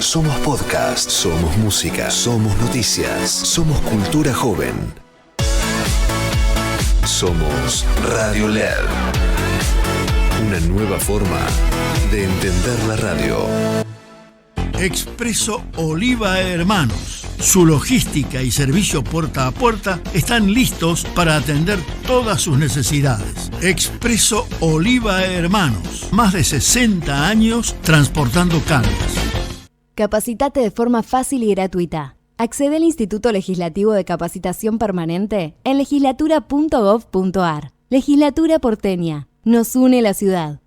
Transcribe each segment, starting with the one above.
somos podcast, somos música, somos noticias, somos cultura joven. Somos Radio LED. Una nueva forma de entender la radio. Expreso Oliva Hermanos. Su logística y servicio puerta a puerta están listos para atender todas sus necesidades. Expreso Oliva Hermanos. Más de 60 años transportando cargas. Capacitate de forma fácil y gratuita. Accede al Instituto Legislativo de Capacitación Permanente en legislatura.gov.ar. Legislatura porteña. Nos une la ciudad.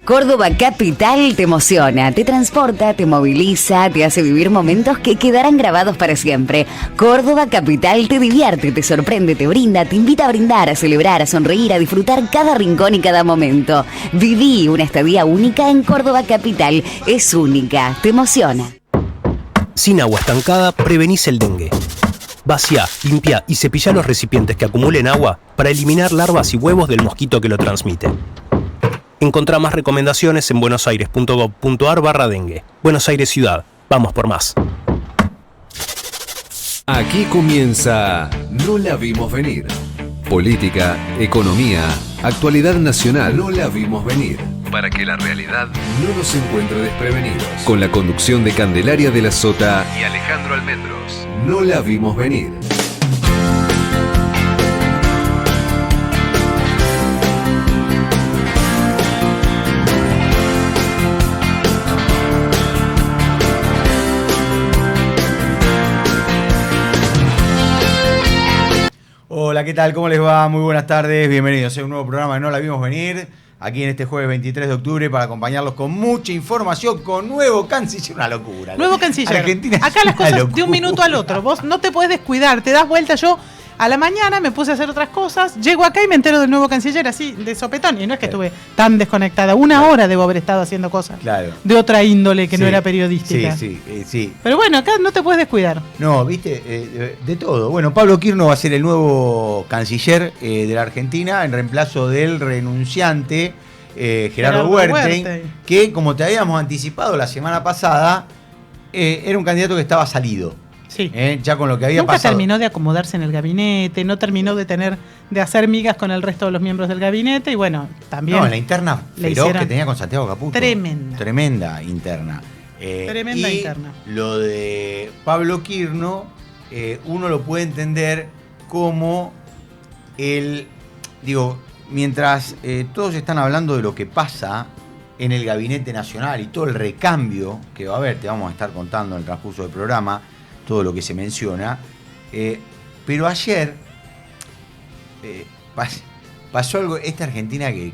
Córdoba Capital te emociona, te transporta, te moviliza, te hace vivir momentos que quedarán grabados para siempre. Córdoba Capital te divierte, te sorprende, te brinda, te invita a brindar, a celebrar, a sonreír, a disfrutar cada rincón y cada momento. Viví una estadía única en Córdoba Capital. Es única, te emociona. Sin agua estancada, prevenís el dengue. Vacía, limpia y cepilla los recipientes que acumulen agua para eliminar larvas y huevos del mosquito que lo transmite. Encontrá más recomendaciones en buenosaires.gov.ar/dengue. Buenos Aires Ciudad. Vamos por más. Aquí comienza No la vimos venir. Política, economía, actualidad nacional. No la vimos venir. Para que la realidad no nos encuentre desprevenidos. Con la conducción de Candelaria de la Sota y Alejandro Almendros. No la vimos venir. Hola, ¿qué tal? ¿Cómo les va? Muy buenas tardes, bienvenidos a un nuevo programa de No la vimos venir, aquí en este jueves 23 de octubre para acompañarlos con mucha información, con nuevo canciller, una locura. Nuevo canciller. Argentina acá las cosas locura. De un minuto al otro, vos no te podés descuidar, te das vuelta. Yo a la mañana me puse a hacer otras cosas, llego acá y me entero del nuevo canciller así, de sopetón, y no es que estuve tan desconectada, una hora debo haber estado haciendo cosas de otra índole que no era periodística. Sí. Pero bueno, acá no te puedes descuidar. No, viste, de todo. Bueno, Pablo Quirno va a ser el nuevo canciller de la Argentina en reemplazo del renunciante Gerardo Huerta, que como te habíamos anticipado la semana pasada, era un candidato que estaba salido. Sí. Ya con lo que había Nunca pasado. terminó de acomodarse en el gabinete, no terminó de hacer migas con el resto de los miembros del gabinete y bueno, también. No, en la interna feroz que tenía con Santiago Caputo. Tremenda interna. Tremenda interna. Lo de Pablo Quirno, uno lo puede entender como mientras todos están hablando de lo que pasa en el gabinete nacional y todo el recambio que va a haber, te vamos a estar contando en el transcurso del programa, todo lo que se menciona, pero ayer pasó algo, esta Argentina que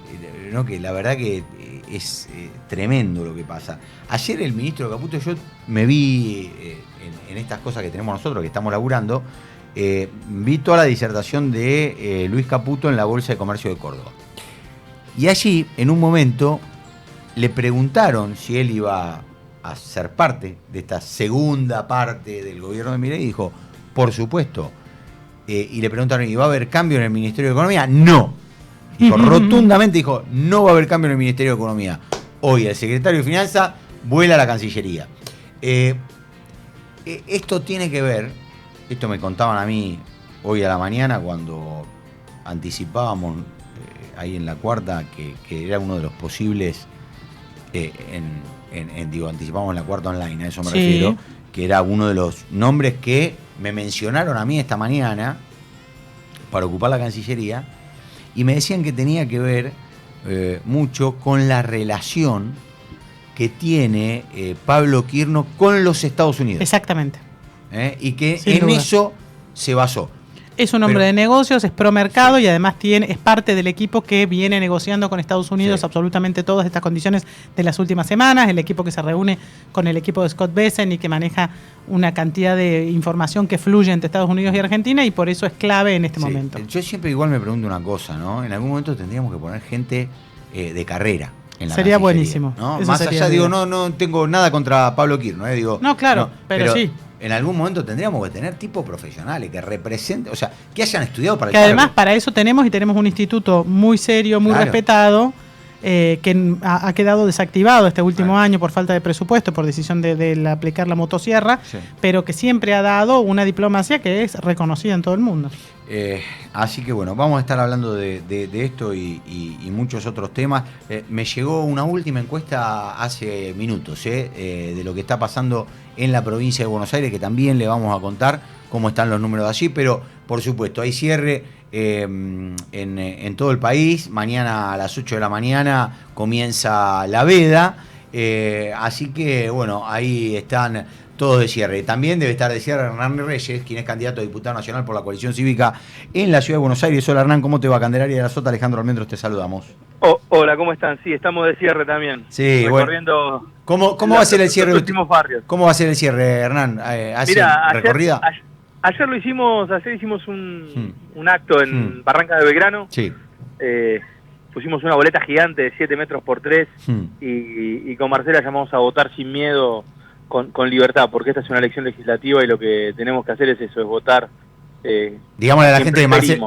la verdad que es tremendo lo que pasa. Ayer el ministro Caputo, yo me vi en estas cosas que tenemos nosotros, que estamos laburando, vi toda la disertación de Luis Caputo en la Bolsa de Comercio de Córdoba. Y allí, en un momento, le preguntaron si él iba a ser parte de esta segunda parte del gobierno de Milei y dijo, por supuesto. Y le preguntaron, ¿y va a haber cambio en el Ministerio de Economía? No. Dijo, rotundamente dijo, no va a haber cambio en el Ministerio de Economía. Hoy el secretario de Finanzas vuela a la Cancillería. Esto tiene que ver, esto me contaban a mí hoy a la mañana cuando anticipábamos ahí en la cuarta que era uno de los posibles anticipamos en la cuarta online, a eso me refiero, que era uno de los nombres que me mencionaron a mí esta mañana para ocupar la Cancillería y me decían que tenía que ver mucho con la relación que tiene Pablo Quirno con los Estados Unidos. Exactamente. Y que Sin duda. eso se basó. Es un hombre de negocios, es pro mercado y además es parte del equipo que viene negociando con Estados Unidos absolutamente todas estas condiciones de las últimas semanas, el equipo que se reúne con el equipo de Scott Bessent y que maneja una cantidad de información que fluye entre Estados Unidos y Argentina y por eso es clave en este momento. Yo siempre igual me pregunto una cosa, ¿no? En algún momento tendríamos que poner gente de carrera en la Sería Cancillería, buenísimo. ¿no? Eso Más sería allá, bien. no tengo nada contra Pablo Quirno, No, claro, pero sí. En algún momento tendríamos que tener tipos profesionales que representen, o sea, que hayan estudiado para el Que además cargo. para eso tenemos un instituto muy serio, muy respetado, que ha quedado desactivado este último año por falta de presupuesto, por decisión de aplicar la motosierra, pero que siempre ha dado una diplomacia que es reconocida en todo el mundo. Así que bueno, vamos a estar hablando de esto y muchos otros temas. Me llegó una última encuesta hace minutos de lo que está pasando en la provincia de Buenos Aires, que también le vamos a contar cómo están los números allí, pero por supuesto hay cierre en todo el país. Mañana a las 8 de la mañana comienza la veda, así que bueno, ahí están todos de cierre. También debe estar de cierre Hernán Reyes, quien es candidato a diputado nacional por la coalición cívica en la ciudad de Buenos Aires. Hola Hernán, ¿cómo te va? Candelaria de la Sota, Alejandro Almendros, te saludamos. Hola, ¿cómo están? Sí, estamos de cierre también. Sí, recorriendo. Bueno. ¿Cómo va a ser el cierre? Los últimos barrios. ¿Cómo va a ser el cierre, Hernán? Mira, recorrida? Ayer hicimos un acto en Barranca de Belgrano. Sí. Pusimos una boleta gigante de 7 metros por 3 y con Marcela llamamos a votar sin miedo, con libertad, porque esta es una elección legislativa y lo que tenemos que hacer es eso, es votar. Digámosle a la gente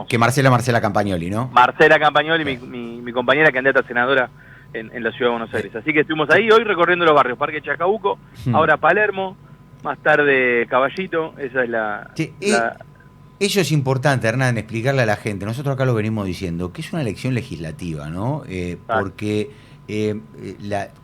que Marcela Campagnoli, ¿no? Marcela Campagnoli, mi compañera candidata a senadora en la ciudad de Buenos Aires. Así que estuvimos ahí hoy recorriendo los barrios, Parque Chacabuco, ahora Palermo, más tarde Caballito. Esa es la... Eso es importante, Hernán, explicarle a la gente. Nosotros acá lo venimos diciendo, que es una elección legislativa, ¿no? Porque,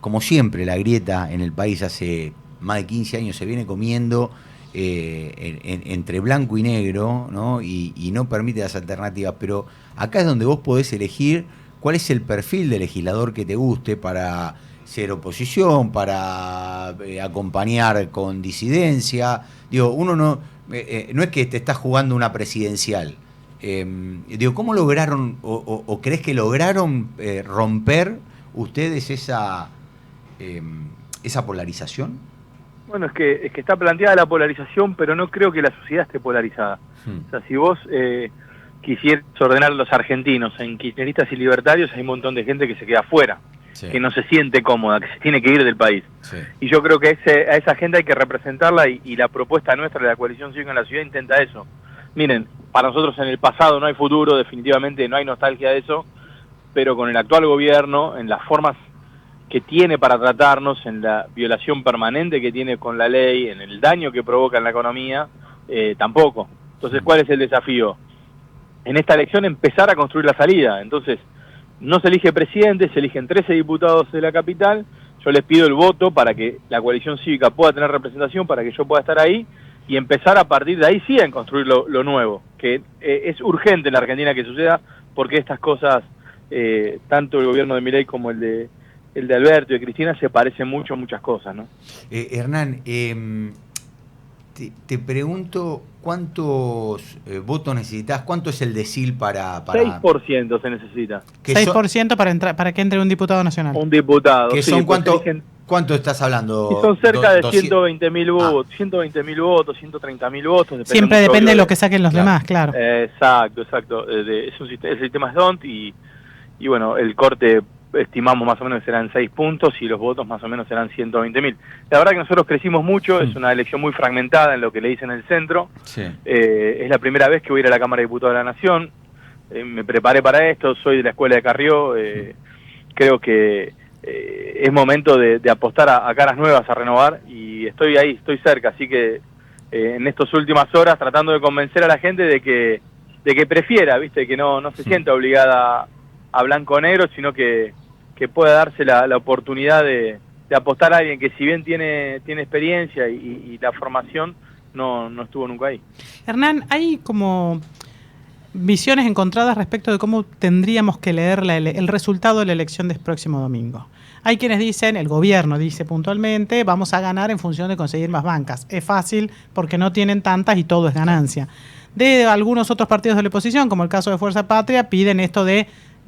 como siempre, la grieta en el país hace más de 15 años se viene comiendo entre blanco y negro, ¿no? Y no permite las alternativas. Pero acá es donde vos podés elegir cuál es el perfil de legislador que te guste para ser oposición, para acompañar con disidencia. Digo, uno no es que te estás jugando una presidencial. Digo, ¿cómo lograron o crees que lograron romper ustedes esa polarización? Bueno, es que está planteada la polarización, pero no creo que la sociedad esté polarizada. O sea, si vos quisieras ordenar a los argentinos en kirchneristas y libertarios, hay un montón de gente que se queda afuera, que no se siente cómoda, que se tiene que ir del país. Y yo creo que a esa gente hay que representarla y la propuesta nuestra de la coalición cívica en la ciudad intenta eso. Miren, para nosotros en el pasado no hay futuro, definitivamente no hay nostalgia de eso, pero con el actual gobierno, en las formas que tiene para tratarnos, en la violación permanente que tiene con la ley, en el daño que provoca en la economía, tampoco. Entonces, ¿cuál es el desafío? En esta elección empezar a construir la salida. Entonces, no se elige presidente, se eligen 13 diputados de la capital. Yo les pido el voto para que la coalición cívica pueda tener representación, para que yo pueda estar ahí y empezar a partir de ahí sí a construir lo nuevo, que es urgente en la Argentina que suceda, porque estas cosas, tanto el gobierno de Milei como el de Alberto y de Cristina, se parecen mucho a muchas cosas, ¿no? Hernán, te pregunto, ¿cuántos votos necesitas? ¿Cuánto es el decil para 6% se necesita. 6% para que entre un diputado nacional. Un diputado. ¿Que son cuánto estás hablando? Y son cerca de 120.000 votos, 120.000 votos, 130.000 votos. Siempre depende de lo que saquen los demás, claro. Exacto. El sistema es DONT y bueno, el corte estimamos más o menos que serán 6 puntos y los votos más o menos serán 120.000. La verdad que nosotros crecimos mucho, es una elección muy fragmentada en lo que le dicen el centro. Es la primera vez que voy a ir a la Cámara de Diputados de la Nación. Me preparé para esto, soy de la Escuela de Carrió. Creo que es momento de apostar a caras nuevas, a renovar, y estoy ahí, estoy cerca, así que en estas últimas horas tratando de convencer a la gente de que prefiera, ¿viste? Que no se sienta obligada a blanco o negro, sino que pueda darse la oportunidad de apostar a alguien que, si bien tiene experiencia y la formación, no estuvo nunca ahí. Hernán, hay como visiones encontradas respecto de cómo tendríamos que leer el resultado de la elección del próximo domingo. Hay quienes dicen, el gobierno dice puntualmente, vamos a ganar en función de conseguir más bancas. Es fácil porque no tienen tantas y todo es ganancia. De algunos otros partidos de la oposición, como el caso de Fuerza Patria, piden esto de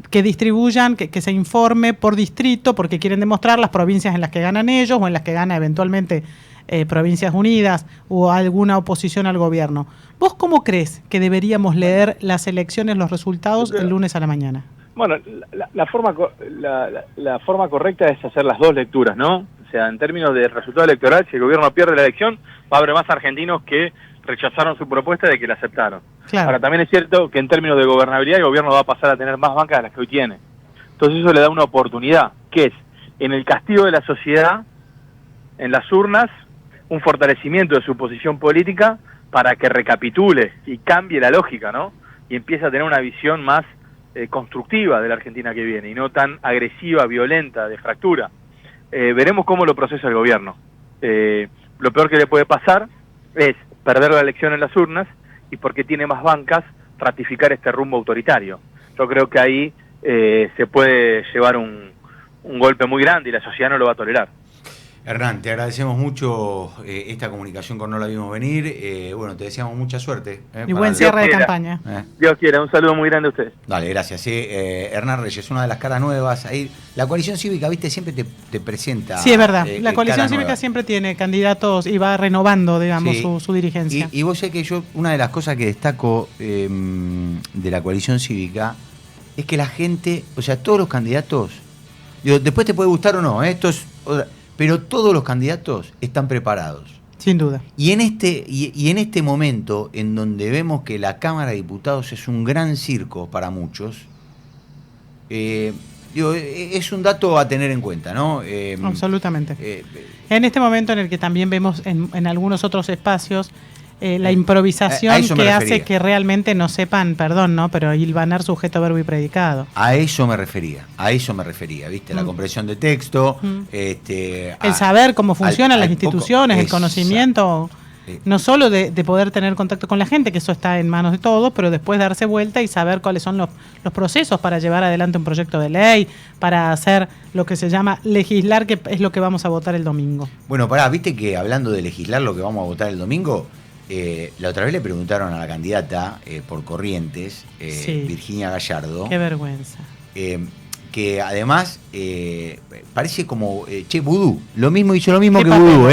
que distribuyan, que se informe por distrito, porque quieren demostrar las provincias en las que ganan ellos o en las que gana eventualmente Provincias Unidas o alguna oposición al gobierno. ¿Vos cómo crees que deberíamos leer las elecciones, los resultados, el lunes a la mañana? Bueno, la forma correcta es hacer las dos lecturas, ¿no? O sea, en términos de resultado electoral, si el gobierno pierde la elección, va a haber más argentinos que rechazaron su propuesta de que la aceptaron. Claro. Ahora, también es cierto que en términos de gobernabilidad, el gobierno va a pasar a tener más bancas de las que hoy tiene. Entonces eso le da una oportunidad, que es en el castigo de la sociedad, en las urnas, un fortalecimiento de su posición política para que recapitule y cambie la lógica, ¿no? Y empiece a tener una visión más constructiva de la Argentina que viene y no tan agresiva, violenta, de fractura. Veremos cómo lo procesa el gobierno. Lo peor que le puede pasar es perder la elección en las urnas y, porque tiene más bancas, ratificar este rumbo autoritario. Yo creo que ahí se puede llevar un golpe muy grande y la sociedad no lo va a tolerar. Hernán, te agradecemos mucho esta comunicación con No la vimos venir. Bueno, te deseamos mucha suerte. Y buen cierre de campaña. Dios quiera, un saludo muy grande a ustedes. Dale, gracias. Hernán Reyes, una de las caras nuevas. Ahí, la coalición cívica, viste, siempre te presenta. Sí, es verdad. La coalición cívica siempre tiene candidatos y va renovando, digamos, sí, su dirigencia. Y vos sé que yo, una de las cosas que destaco de la coalición cívica es que la gente, o sea, todos los candidatos, digo, después te puede gustar o no, pero todos los candidatos están preparados. Sin duda. Y en este momento, en donde vemos que la Cámara de Diputados es un gran circo para muchos, es un dato a tener en cuenta, ¿no? Absolutamente. En este momento en el que también vemos en algunos otros espacios la improvisación que hace que realmente no sepan, perdón, ¿no? Pero hilvanar sujeto, verbo y predicado. A eso me refería, ¿viste? La comprensión de texto, el saber cómo funcionan las instituciones, el conocimiento, no solo de poder tener contacto con la gente, que eso está en manos de todos, pero después darse vuelta y saber cuáles son los procesos para llevar adelante un proyecto de ley, para hacer lo que se llama legislar, que es lo que vamos a votar el domingo. Bueno, viste que hablando de legislar lo que vamos a votar el domingo, la otra vez le preguntaron a la candidata por Corrientes, Virginia Gallardo. Qué vergüenza. Que además parece como vudú. Hizo lo mismo que vudú,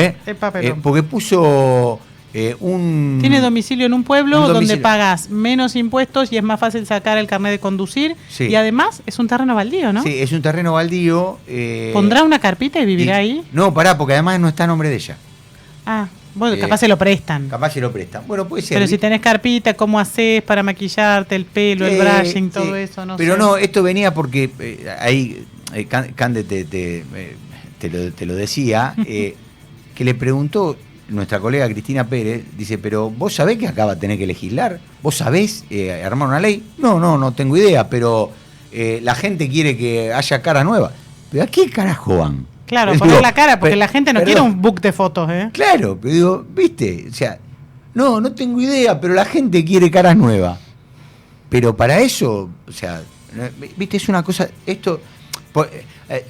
porque puso Tiene domicilio en un pueblo donde pagas menos impuestos y es más fácil sacar el carnet de conducir. Sí. Y además es un terreno baldío, ¿no? Sí, es un terreno baldío. ¿Pondrá una carpita y vivirá ahí? No, porque además no está a nombre de ella. Ah, bueno, capaz se lo prestan. Bueno, puede ser. Pero si tenés carpita, ¿cómo haces para maquillarte el pelo, el brushing, todo eso? No pero sé. No, esto venía porque ahí Cande te lo decía, que le preguntó nuestra colega Cristina Pérez, dice, pero ¿vos sabés que acá va a tener que legislar? ¿Vos sabés armar una ley? No tengo idea, pero la gente quiere que haya cara nueva. ¿Pero a qué carajo van? Claro, poner la cara, porque la gente no quiere un book de fotos, ¿eh? Claro, pero digo, viste, o sea, no tengo idea, pero la gente quiere caras nuevas. Pero para eso, o sea, viste, es una cosa,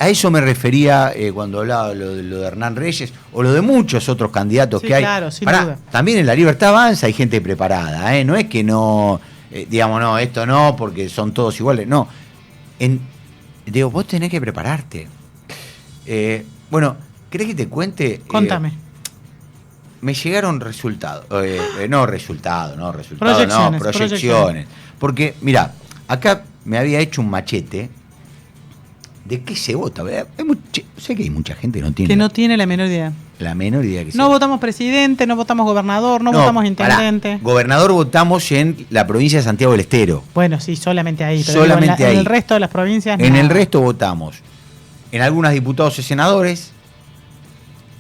a eso me refería cuando hablaba lo de Hernán Reyes o lo de muchos otros candidatos que hay. Claro, sin duda. También en La Libertad Avanza hay gente preparada, no es que no, digamos, esto no, porque son todos iguales, no. Digo, vos tenés que prepararte. Bueno, ¿querés que te cuente? Contame. Me llegaron proyecciones. Porque, mira, acá me había hecho un machete. ¿De qué se vota? Sé que hay mucha gente que no tiene la menor idea. La menor idea que no votamos presidente, no votamos gobernador, no votamos intendente. Gobernador votamos en la provincia de Santiago del Estero. Bueno, sí, solamente ahí. Pero solamente ahí. En el resto de las provincias En el resto votamos. En algunas diputados y senadores.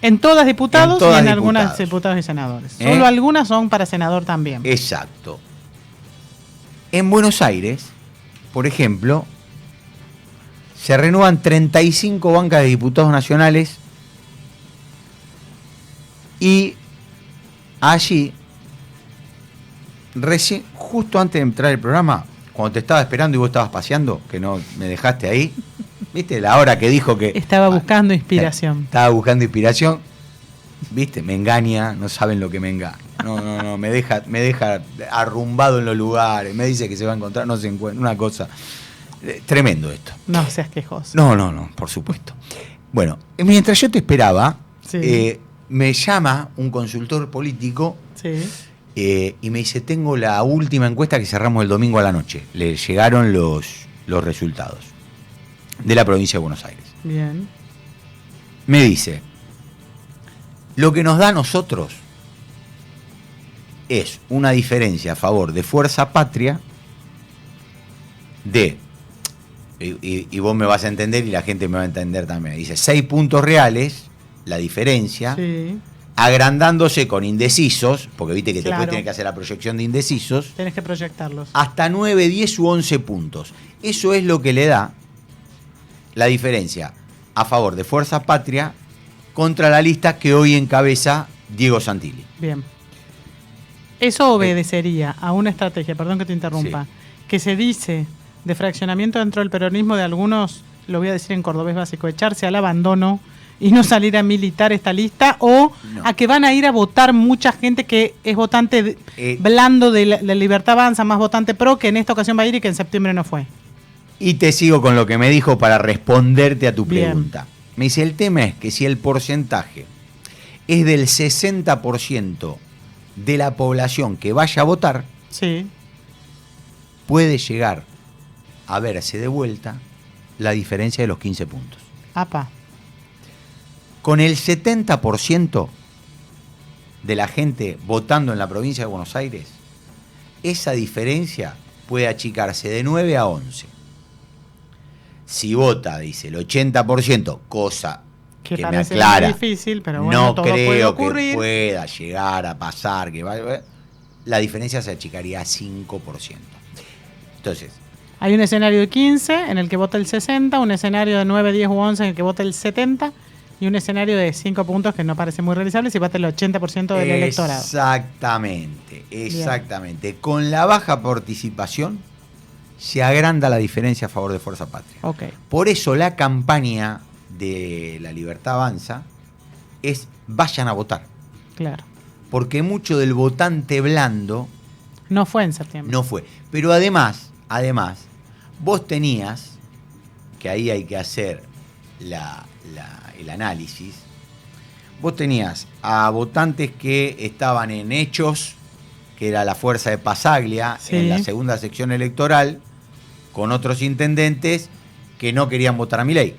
En todas diputados y en algunas diputados y senadores. Solo algunas son para senador también. Exacto. En Buenos Aires, por ejemplo, se renuevan 35 bancas de diputados nacionales y allí, recién, justo antes de entrar el programa, cuando te estaba esperando y vos estabas paseando, que no me dejaste ahí, ¿viste? La hora que dijo que... Estaba buscando inspiración. ¿Viste? Me engaña, no saben lo que me engaña. No, me deja arrumbado en los lugares, me dice que se va a encontrar, no se encuentra, una cosa... Tremendo esto. No seas quejoso. No, por supuesto. Bueno, mientras yo te esperaba, me llama un consultor político y me dice, tengo la última encuesta que cerramos el domingo a la noche. Le llegaron los resultados de la provincia de Buenos Aires. Bien. Me dice, lo que nos da a nosotros es una diferencia a favor de Fuerza Patria de y vos me vas a entender y la gente me va a entender también. Dice 6 puntos reales, la diferencia, Sí. agrandándose con indecisos, porque viste que Claro. después tenés que hacer la proyección de indecisos, Tenés que proyectarlos. hasta 9, 10 u 11 puntos. Eso es lo que le da la diferencia a favor de Fuerza Patria contra la lista que hoy encabeza Diego Santilli. Bien. Eso obedecería a una estrategia, perdón que te interrumpa, que se dice de fraccionamiento dentro del peronismo de algunos, lo voy a decir en cordobés básico, echarse al abandono y no salir a militar esta lista, o No. a que van a ir a votar mucha gente que es votante blando de la Libertad Avanza, más votante pro, que en esta ocasión va a ir y que en septiembre no fue. Y te sigo con lo que me dijo para responderte a tu Bien. pregunta. Me dice, el tema es que si el porcentaje es del 60% de la población que vaya a votar, Sí. puede llegar a verse de vuelta la diferencia de los 15 puntos. Apa. Con el 70% de la gente votando en la provincia de Buenos Aires, esa diferencia puede achicarse de 9 a 11. Si vota, dice, el 80%, cosa Que que me parece aclara, muy difícil, pero bueno, no todo puede creo ocurrir. que pueda llegar a pasar, la diferencia se achicaría a 5%. Entonces, Hay un escenario de 15 en el que vota el 60, un escenario de 9, 10 u 11 en el que vota el 70 y un escenario de 5 puntos que no parece muy realizable si vota el 80% del electorado. Exactamente. Con la baja participación se agranda la diferencia a favor de Fuerza Patria. Ok. Por eso la campaña de La Libertad Avanza es vayan a votar. Claro. Porque mucho del votante blando No fue en septiembre. no fue. Pero además, vos tenías, que ahí hay que hacer el análisis, vos tenías a votantes que estaban en Hechos, que era la fuerza de Pasaglia, Sí. en la segunda sección electoral, con otros intendentes que no querían votar a Milei.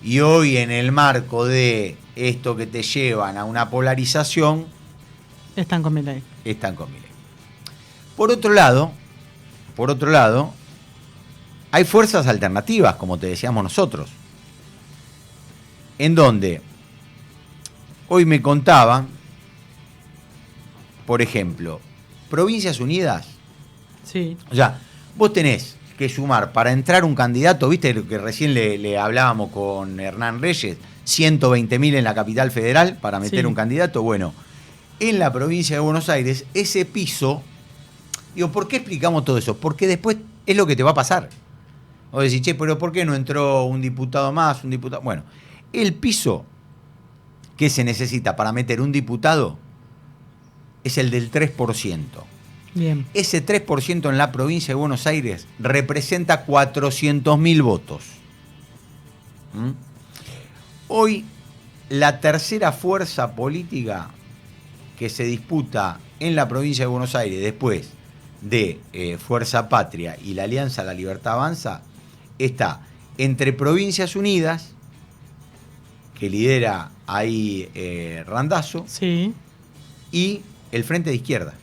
Y hoy, en el marco de esto que te llevan a una polarización, Están con Milei. están con Milei. Por otro lado, hay fuerzas alternativas, como te decíamos nosotros, en donde hoy me contaban, por ejemplo, Provincias Unidas. Sí. O sea, vos tenés que sumar para entrar un candidato, viste lo que recién le hablábamos con Hernán Reyes, 120.000 en la capital federal para meter Sí. un candidato. Bueno, en la provincia de Buenos Aires, ese piso, digo, ¿por qué explicamos todo eso? Porque después es lo que te va a pasar. Vos decís, che, pero ¿por qué no entró un diputado más, un diputado? Bueno, el piso que se necesita para meter un diputado es el del 3%. Bien. Ese 3% en la provincia de Buenos Aires representa 400.000 votos. ¿Mm? Hoy, la tercera fuerza política que se disputa en la provincia de Buenos Aires después de Fuerza Patria y la Alianza La Libertad Avanza está entre Provincias Unidas, que lidera ahí Randazzo, Sí. y el Frente de Izquierda,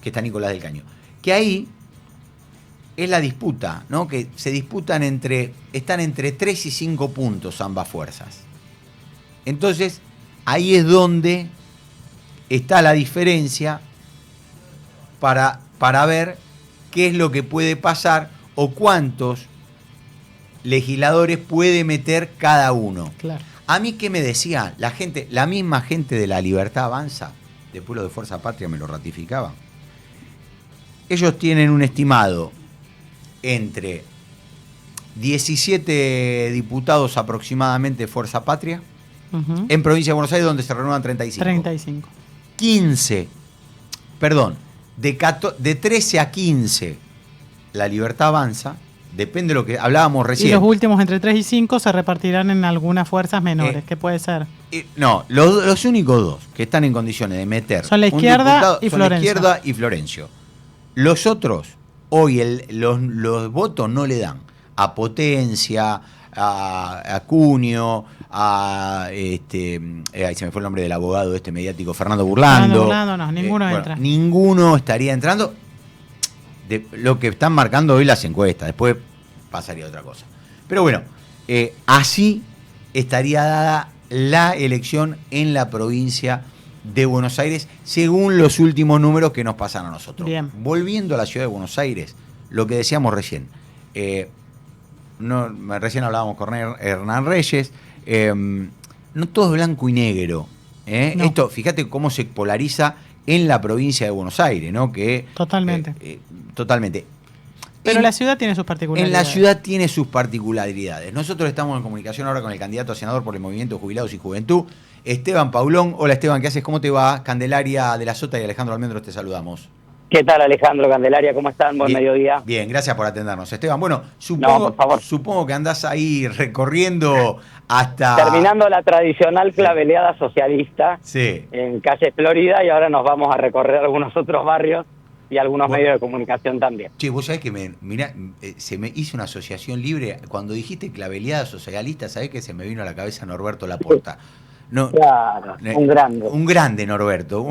que está Nicolás del Caño. Que ahí es la disputa, ¿no? Que se disputan están entre 3 y 5 puntos ambas fuerzas. Entonces, ahí es donde está la diferencia para ver qué es lo que puede pasar o cuántos legisladores puede meter cada uno. Claro. A mí, ¿qué me decía? La misma gente de La Libertad Avanza, de Pueblo de Fuerza Patria, me lo ratificaba. Ellos tienen un estimado entre 17 diputados aproximadamente de Fuerza Patria, Ujú. en Provincia de Buenos Aires, donde se renuevan 35. 35. 15, perdón, de 13 a 15, La Libertad Avanza, depende de lo que hablábamos Y recién. los últimos entre 3 y 5 se repartirán en algunas fuerzas menores. ¿Qué puede ser? No, los únicos dos que están en condiciones de meter Son la un Izquierda diputado y son la Florencio. Izquierda y Florencio. Los otros, hoy los votos no le dan a Potencia, a Cunio, ahí se me fue el nombre del abogado mediático, Fernando Burlando. No, ninguno entra. Ninguno estaría entrando. De lo que están marcando hoy las encuestas. Después pasaría otra cosa. Pero bueno, así estaría dada la elección en la provincia de Buenos Aires, según los últimos números que nos pasan a nosotros. Bien. Volviendo a la ciudad de Buenos Aires, lo que decíamos recién, recién hablábamos con Hernán Reyes, no todo es blanco y negro. No. Esto, fíjate cómo se polariza en la provincia de Buenos Aires, ¿no? Que, totalmente. Totalmente. Pero la ciudad tiene sus particularidades. En la ciudad tiene sus particularidades. Nosotros estamos en comunicación ahora con el candidato a senador por el Movimiento de Jubilados y Juventud, Esteban Paulón. Hola Esteban, ¿qué haces? ¿Cómo te va? Candelaria de la Sota y Alejandro Almendros te saludamos. ¿Qué tal, Alejandro, Candelaria? ¿Cómo están? Buen mediodía. Bien, gracias por atendernos. Esteban, bueno, supongo que andás ahí recorriendo hasta... Terminando la tradicional claveleada socialista en calle Florida, y ahora nos vamos a recorrer algunos otros barrios y algunos medios de comunicación también. Che, vos sabés que se me hizo una asociación libre. Cuando dijiste claveleada socialista, ¿sabés que se me vino a la cabeza Norberto Laporta? No, claro, un grande. Un grande Norberto.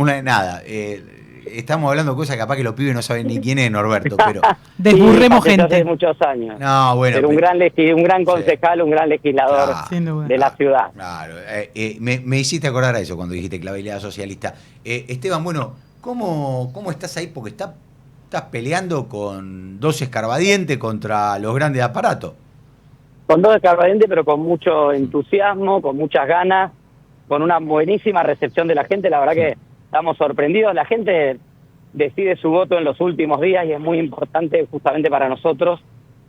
Estamos hablando de cosas que capaz que los pibes no saben ni quién es Norberto, pero... Desburremos gente. Hace muchos años. No, bueno. Pero un gran concejal, un gran legislador de la ciudad. Claro. Me hiciste acordar a eso cuando dijiste claveleada socialista. Esteban, bueno, ¿cómo estás ahí? Porque estás peleando con dos escarbadientes contra los grandes aparatos. Con dos escarbadientes, pero con mucho entusiasmo, con muchas ganas, con una buenísima recepción de la gente. La verdad que estamos sorprendidos. La gente decide su voto en los últimos días y es muy importante justamente para nosotros,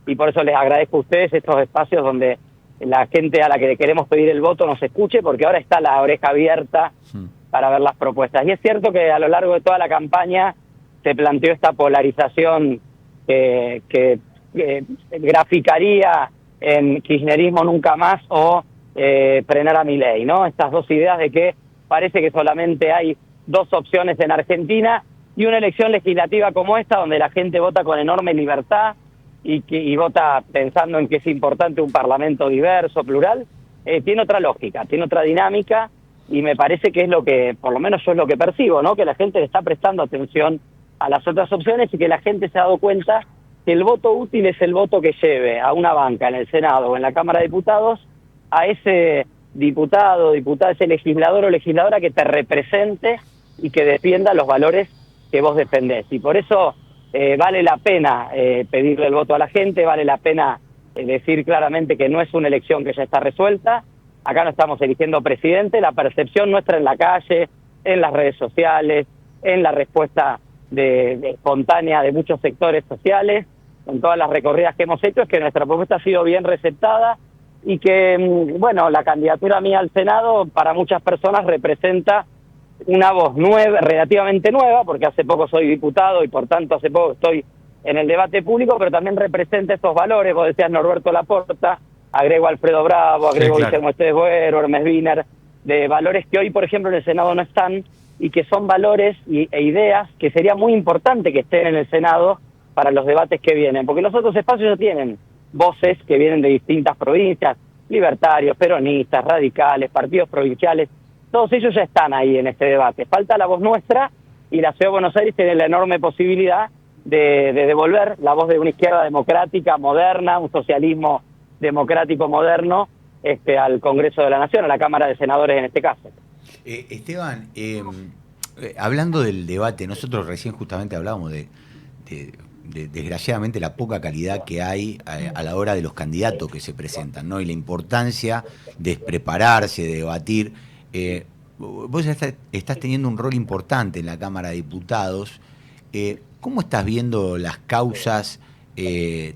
y por eso les agradezco a ustedes estos espacios donde la gente a la que le queremos pedir el voto nos escuche, porque ahora está la oreja abierta para ver las propuestas. Y es cierto que a lo largo de toda la campaña se planteó esta polarización que graficaría en kirchnerismo nunca más o frenar a Milei, ¿no? Estas dos ideas de que parece que solamente hay dos opciones en Argentina, y una elección legislativa como esta, donde la gente vota con enorme libertad y vota pensando en que es importante un parlamento diverso, plural, tiene otra lógica, tiene otra dinámica, y me parece que es lo que, por lo menos yo es lo que percibo, ¿no? Que la gente le está prestando atención a las otras opciones, y que la gente se ha dado cuenta que el voto útil es el voto que lleve a una banca en el Senado o en la Cámara de Diputados a ese diputado, ese legislador o legisladora que te represente y que defienda los valores que vos defendés. Y por eso vale la pena pedirle el voto a la gente, vale la pena decir claramente que no es una elección que ya está resuelta. Acá no estamos eligiendo presidente, la percepción nuestra en la calle, en las redes sociales, en la respuesta espontánea de muchos sectores sociales, con todas las recorridas que hemos hecho, es que nuestra propuesta ha sido bien receptada, y que, bueno, la candidatura mía al Senado para muchas personas representa una voz nueva, relativamente nueva, porque hace poco soy diputado y por tanto hace poco estoy en el debate público, pero también representa estos valores. Vos decías Norberto Laporta, agrego a Alfredo Bravo, agrego a Guillermo Esteves Boero, Hermes Wiener, de valores que hoy, por ejemplo, en el Senado no están, y que son valores e ideas que sería muy importante que estén en el Senado para los debates que vienen, porque los otros espacios ya tienen voces que vienen de distintas provincias, libertarios, peronistas, radicales, partidos provinciales, todos ellos ya están ahí en este debate. Falta la voz nuestra, y la Ciudad de Buenos Aires tiene la enorme posibilidad de devolver la voz de una izquierda democrática, moderna, un socialismo democrático moderno, al Congreso de la Nación, a la Cámara de Senadores en este caso. Esteban, hablando del debate, nosotros recién justamente hablábamos de desgraciadamente la poca calidad que hay a la hora de los candidatos que se presentan, ¿no? Y la importancia de prepararse, de debatir. Vos estás teniendo un rol importante en la Cámara de Diputados. ¿Cómo estás viendo las causas,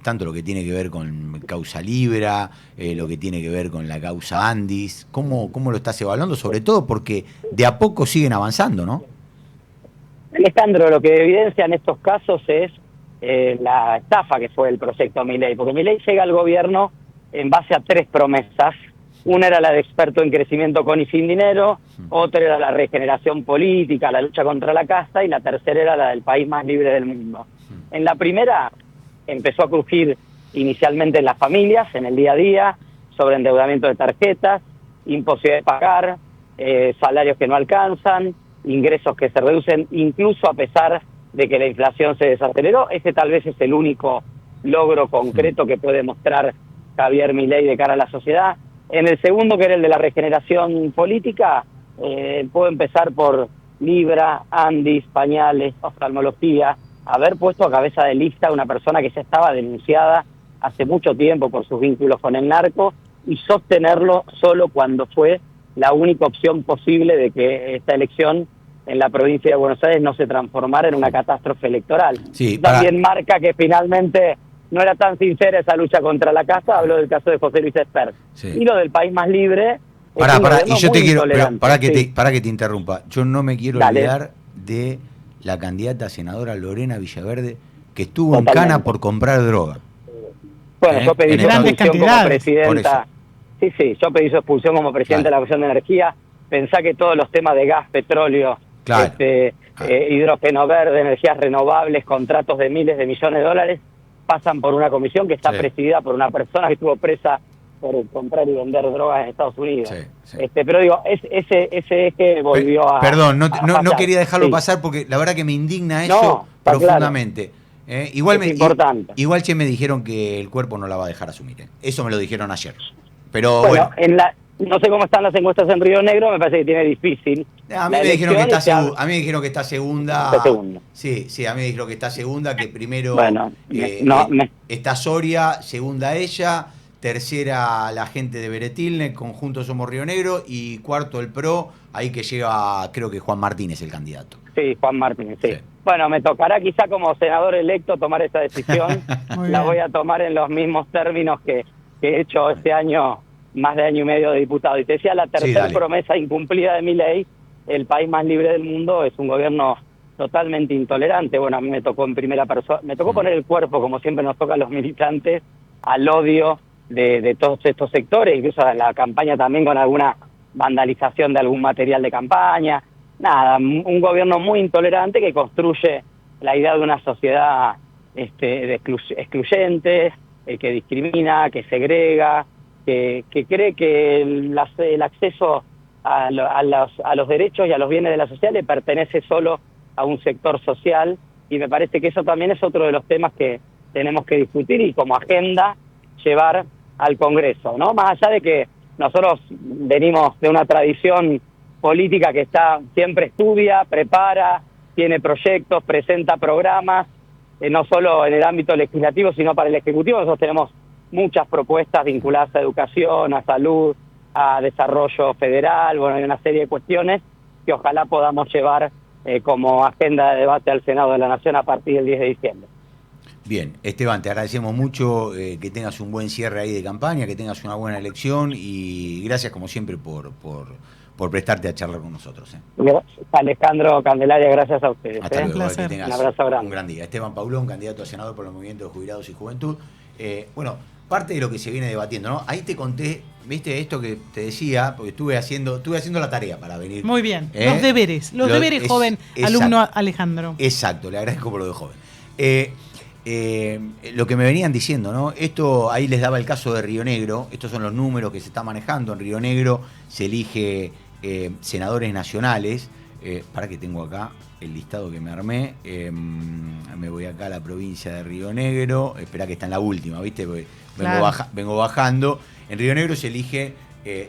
tanto lo que tiene que ver con causa Libra, lo que tiene que ver con la causa Andis? ¿Cómo lo estás evaluando? Sobre todo porque de a poco siguen avanzando, ¿no? Alejandro, lo que evidencia en estos casos es la estafa que fue el proyecto Milei, porque Milei llega al gobierno en base a tres promesas. Una era la de experto en crecimiento con y sin dinero, otra era la regeneración política, la lucha contra la casta, y la tercera era la del país más libre del mundo. En la primera empezó a crujir inicialmente en las familias, en el día a día, sobre endeudamiento de tarjetas, imposibilidad de pagar, salarios que no alcanzan, ingresos que se reducen, incluso a pesar de que la inflación se desaceleró. Ese tal vez es el único logro concreto que puede mostrar Javier Milei de cara a la sociedad. En el segundo, que era el de la regeneración política, puedo empezar por Libra, Andis, pañales, oftalmología, haber puesto a cabeza de lista a una persona que ya estaba denunciada hace mucho tiempo por sus vínculos con el narco y sostenerlo solo cuando fue la única opción posible de que esta elección en la provincia de Buenos Aires no se transformara en una catástrofe electoral. Sí, también marca que finalmente no era tan sincera esa lucha contra la casa, hablo del caso de José Luis Espert. Sí. Y lo del País Más Libre... Y yo te quiero, para que sí. te interrumpa, yo no me quiero olvidar de la candidata senadora Lorena Villaverde, que estuvo en cana por comprar droga. Bueno, yo pedí su expulsión como presidenta. Sí, yo pedí su expulsión como presidente de la Comisión de Energía. Pensá que todos los temas de gas, petróleo, hidrógeno verde, energías renovables, contratos de miles de millones de dólares, pasan por una comisión que está presidida por una persona que estuvo presa por comprar y vender drogas en Estados Unidos. Pero digo, ese eje volvió a... Perdón, no quería dejarlo pasar porque la verdad que me indigna eso profundamente. Claro. Igual me dijeron que el cuerpo no la va a dejar asumir. Eso me lo dijeron ayer. Pero bueno. No sé cómo están las encuestas en Río Negro, me parece que tiene difícil. A mí me dijeron que está segunda. Sí, a mí me dijeron que está segunda, que primero está Soria, segunda ella, tercera la gente de Beretilne, conjunto Somos Río Negro, y cuarto el PRO, ahí que llega, creo que Juan Martínez el candidato. Sí, Juan Martínez, sí. Bueno, me tocará quizá como senador electo tomar esta decisión. La voy a tomar en los mismos términos que he hecho este año, más de año y medio de diputado. Y te decía, la tercera promesa incumplida de Milei, el país más libre del mundo, es un gobierno totalmente intolerante. Bueno, a mí me tocó en primera persona, me tocó poner el cuerpo, como siempre nos toca a los militantes, al odio de todos estos sectores, incluso en la campaña también con alguna vandalización de algún material de campaña. Nada, un gobierno muy intolerante que construye la idea de una sociedad excluyente, que discrimina, que segrega, que cree que el acceso a los derechos y a los bienes de la sociedad le pertenece solo a un sector social, y me parece que eso también es otro de los temas que tenemos que discutir y como agenda llevar al Congreso, ¿no? Más allá de que nosotros venimos de una tradición política que siempre estudia, prepara, tiene proyectos, presenta programas, no solo en el ámbito legislativo, sino para el Ejecutivo. Nosotros tenemos muchas propuestas vinculadas a educación, a salud, a desarrollo federal, bueno, hay una serie de cuestiones que ojalá podamos llevar como agenda de debate al Senado de la Nación a partir del 10 de diciembre. Bien, Esteban, te agradecemos mucho que tengas un buen cierre ahí de campaña, que tengas una buena elección y gracias como siempre por prestarte a charlar con nosotros. Alejandro, Candelaria, gracias a ustedes. Hasta luego, que tengas un abrazo grande. Un gran día. Esteban Paulón, candidato a senador por el Movimiento de Jubilados y Juventud. Bueno, parte de lo que se viene debatiendo, ¿no? Ahí te conté, viste esto que te decía, porque estuve haciendo la tarea para venir. Muy bien, los deberes, joven alumno Alejandro. Exacto, le agradezco por lo de joven. Lo que me venían diciendo, ¿no? Esto, ahí les daba el caso de Río Negro, estos son los números que se está manejando. En Río Negro se elige senadores nacionales. Para que tengo acá el listado que me armé. Me voy acá a la provincia de Río Negro. Espera que está en la última, ¿viste? Porque vengo bajando. En Río Negro se elige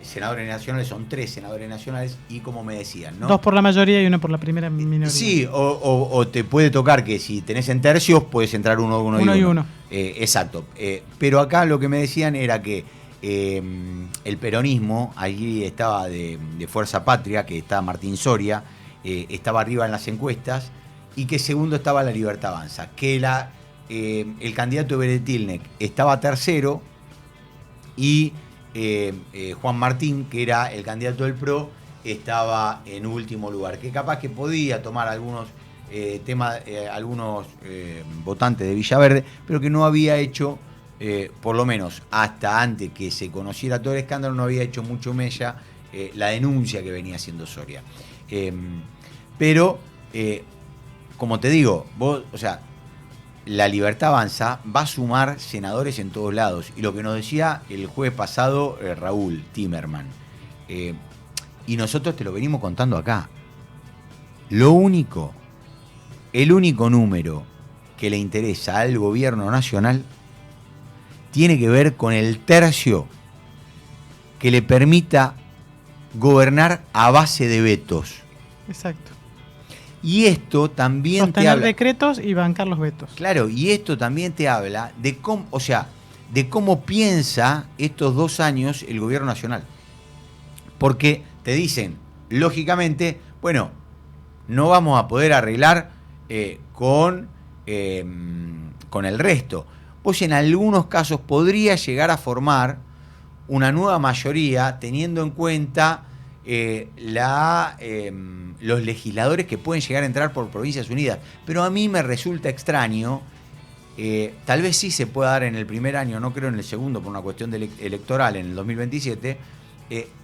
senadores nacionales, son 3 senadores nacionales y como me decían, ¿no? 2 por la mayoría y 1 por la primera minoría. Sí, o te puede tocar que si tenés en tercios puedes entrar uno y uno. Exacto. Pero acá lo que me decían era que el peronismo, allí estaba de Fuerza Patria, que está Martín Soria, estaba arriba en las encuestas, y que segundo estaba La Libertad Avanza, que el candidato Beretilne estaba tercero y Juan Martín, que era el candidato del PRO, estaba en último lugar, que capaz que podía tomar algunos votantes de Villaverde, pero que no había hecho, por lo menos hasta antes que se conociera todo el escándalo, no había hecho mucho mella la denuncia que venía haciendo Soria. Pero, como te digo, La Libertad Avanza va a sumar senadores en todos lados. Y lo que nos decía el jueves pasado Raúl Timerman, y nosotros te lo venimos contando acá, el único número que le interesa al gobierno nacional tiene que ver con el tercio que le permita gobernar a base de vetos. Exacto. Y esto también sostener te habla... decretos y bancar los vetos. Claro, y esto también te habla de cómo, de cómo piensa estos 2 años el gobierno nacional. Porque te dicen, lógicamente, bueno, no vamos a poder arreglar con el resto. Vos en algunos casos podría llegar a formar una nueva mayoría teniendo en cuenta los legisladores que pueden llegar a entrar por Provincias Unidas. Pero a mí me resulta extraño, tal vez sí se pueda dar en el primer año, no creo en el segundo por una cuestión electoral en el 2027,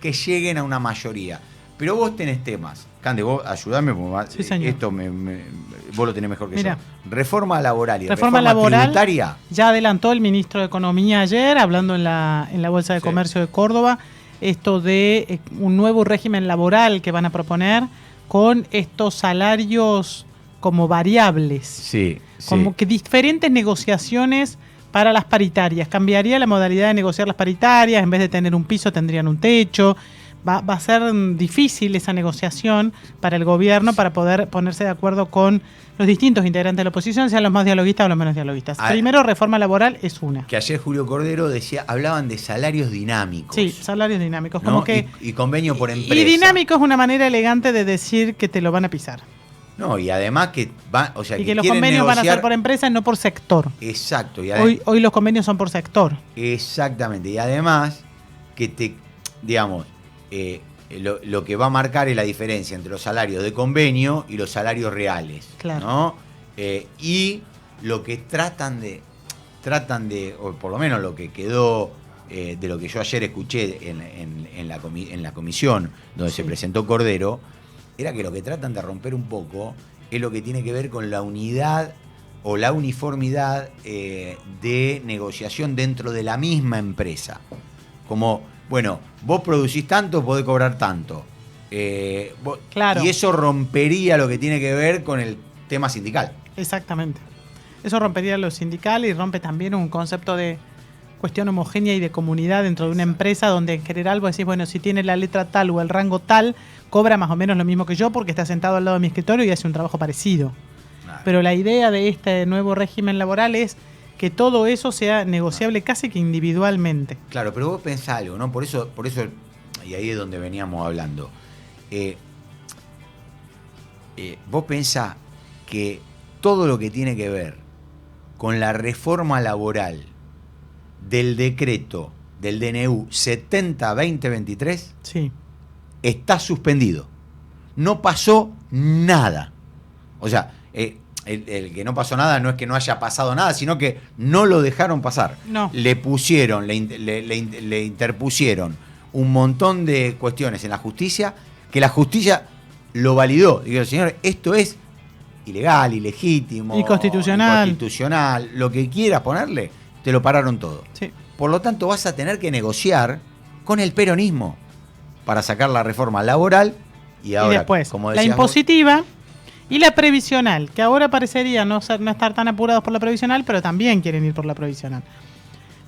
que lleguen a una mayoría. Pero vos tenés temas. Cande, vos ayudame, porque sí, esto vos lo tenés mejor que Mira, yo. Reforma laboral y reforma laboral tributaria. Ya adelantó el ministro de Economía ayer, hablando en la Bolsa de Comercio de Córdoba, esto de un nuevo régimen laboral que van a proponer con estos salarios como variables. Sí. Como que diferentes negociaciones para las paritarias. Cambiaría la modalidad de negociar las paritarias, en vez de tener un piso tendrían un techo. Va a ser difícil esa negociación para el gobierno para poder ponerse de acuerdo con los distintos integrantes de la oposición, sean los más dialoguistas o los menos dialoguistas. Primero, reforma laboral es una. Que ayer Julio Cordero hablaban de salarios dinámicos. Sí, salarios dinámicos. ¿No? Como que, y convenio por empresa. Y dinámico es una manera elegante de decir que te lo van a pisar. No, y además que y que los convenios van a ser por empresa y no por sector. Exacto. Y hoy los convenios son por sector. Exactamente. Y además que lo que va a marcar es la diferencia entre los salarios de convenio y los salarios reales. Claro. ¿No? Y lo que tratan de, o por lo menos lo que quedó de lo que yo ayer escuché en la comisión donde se presentó Cordero, era que lo que tratan de romper un poco es lo que tiene que ver con la unidad o la uniformidad de negociación dentro de la misma empresa. Como, bueno, vos producís tanto, podés cobrar tanto. Claro. Y eso rompería lo que tiene que ver con el tema sindical. Exactamente. Eso rompería lo sindical y rompe también un concepto de cuestión homogénea y de comunidad dentro de una empresa donde en general vos decís, bueno, si tiene la letra tal o el rango tal, cobra más o menos lo mismo que yo porque está sentado al lado de mi escritorio y hace un trabajo parecido. Claro. Pero la idea de este nuevo régimen laboral es que todo eso sea negociable casi que individualmente. Claro, pero vos pensás algo, ¿no? Por eso, y ahí es donde veníamos hablando. Vos pensás que todo lo que tiene que ver con la reforma laboral del decreto del DNU 70-2023 sí, está suspendido. No pasó nada. O sea, el que no pasó nada no es que no haya pasado nada, sino que no lo dejaron pasar. No. Le pusieron, le interpusieron un montón de cuestiones en la justicia, que la justicia lo validó. Digo, señor, esto es ilegal, ilegítimo, inconstitucional, lo que quieras ponerle, te lo pararon todo. Sí. Por lo tanto, vas a tener que negociar con el peronismo para sacar la reforma laboral y ahora, y después, como la impositiva y la previsional, que ahora parecería no estar tan apurados por la previsional, pero también quieren ir por la previsional.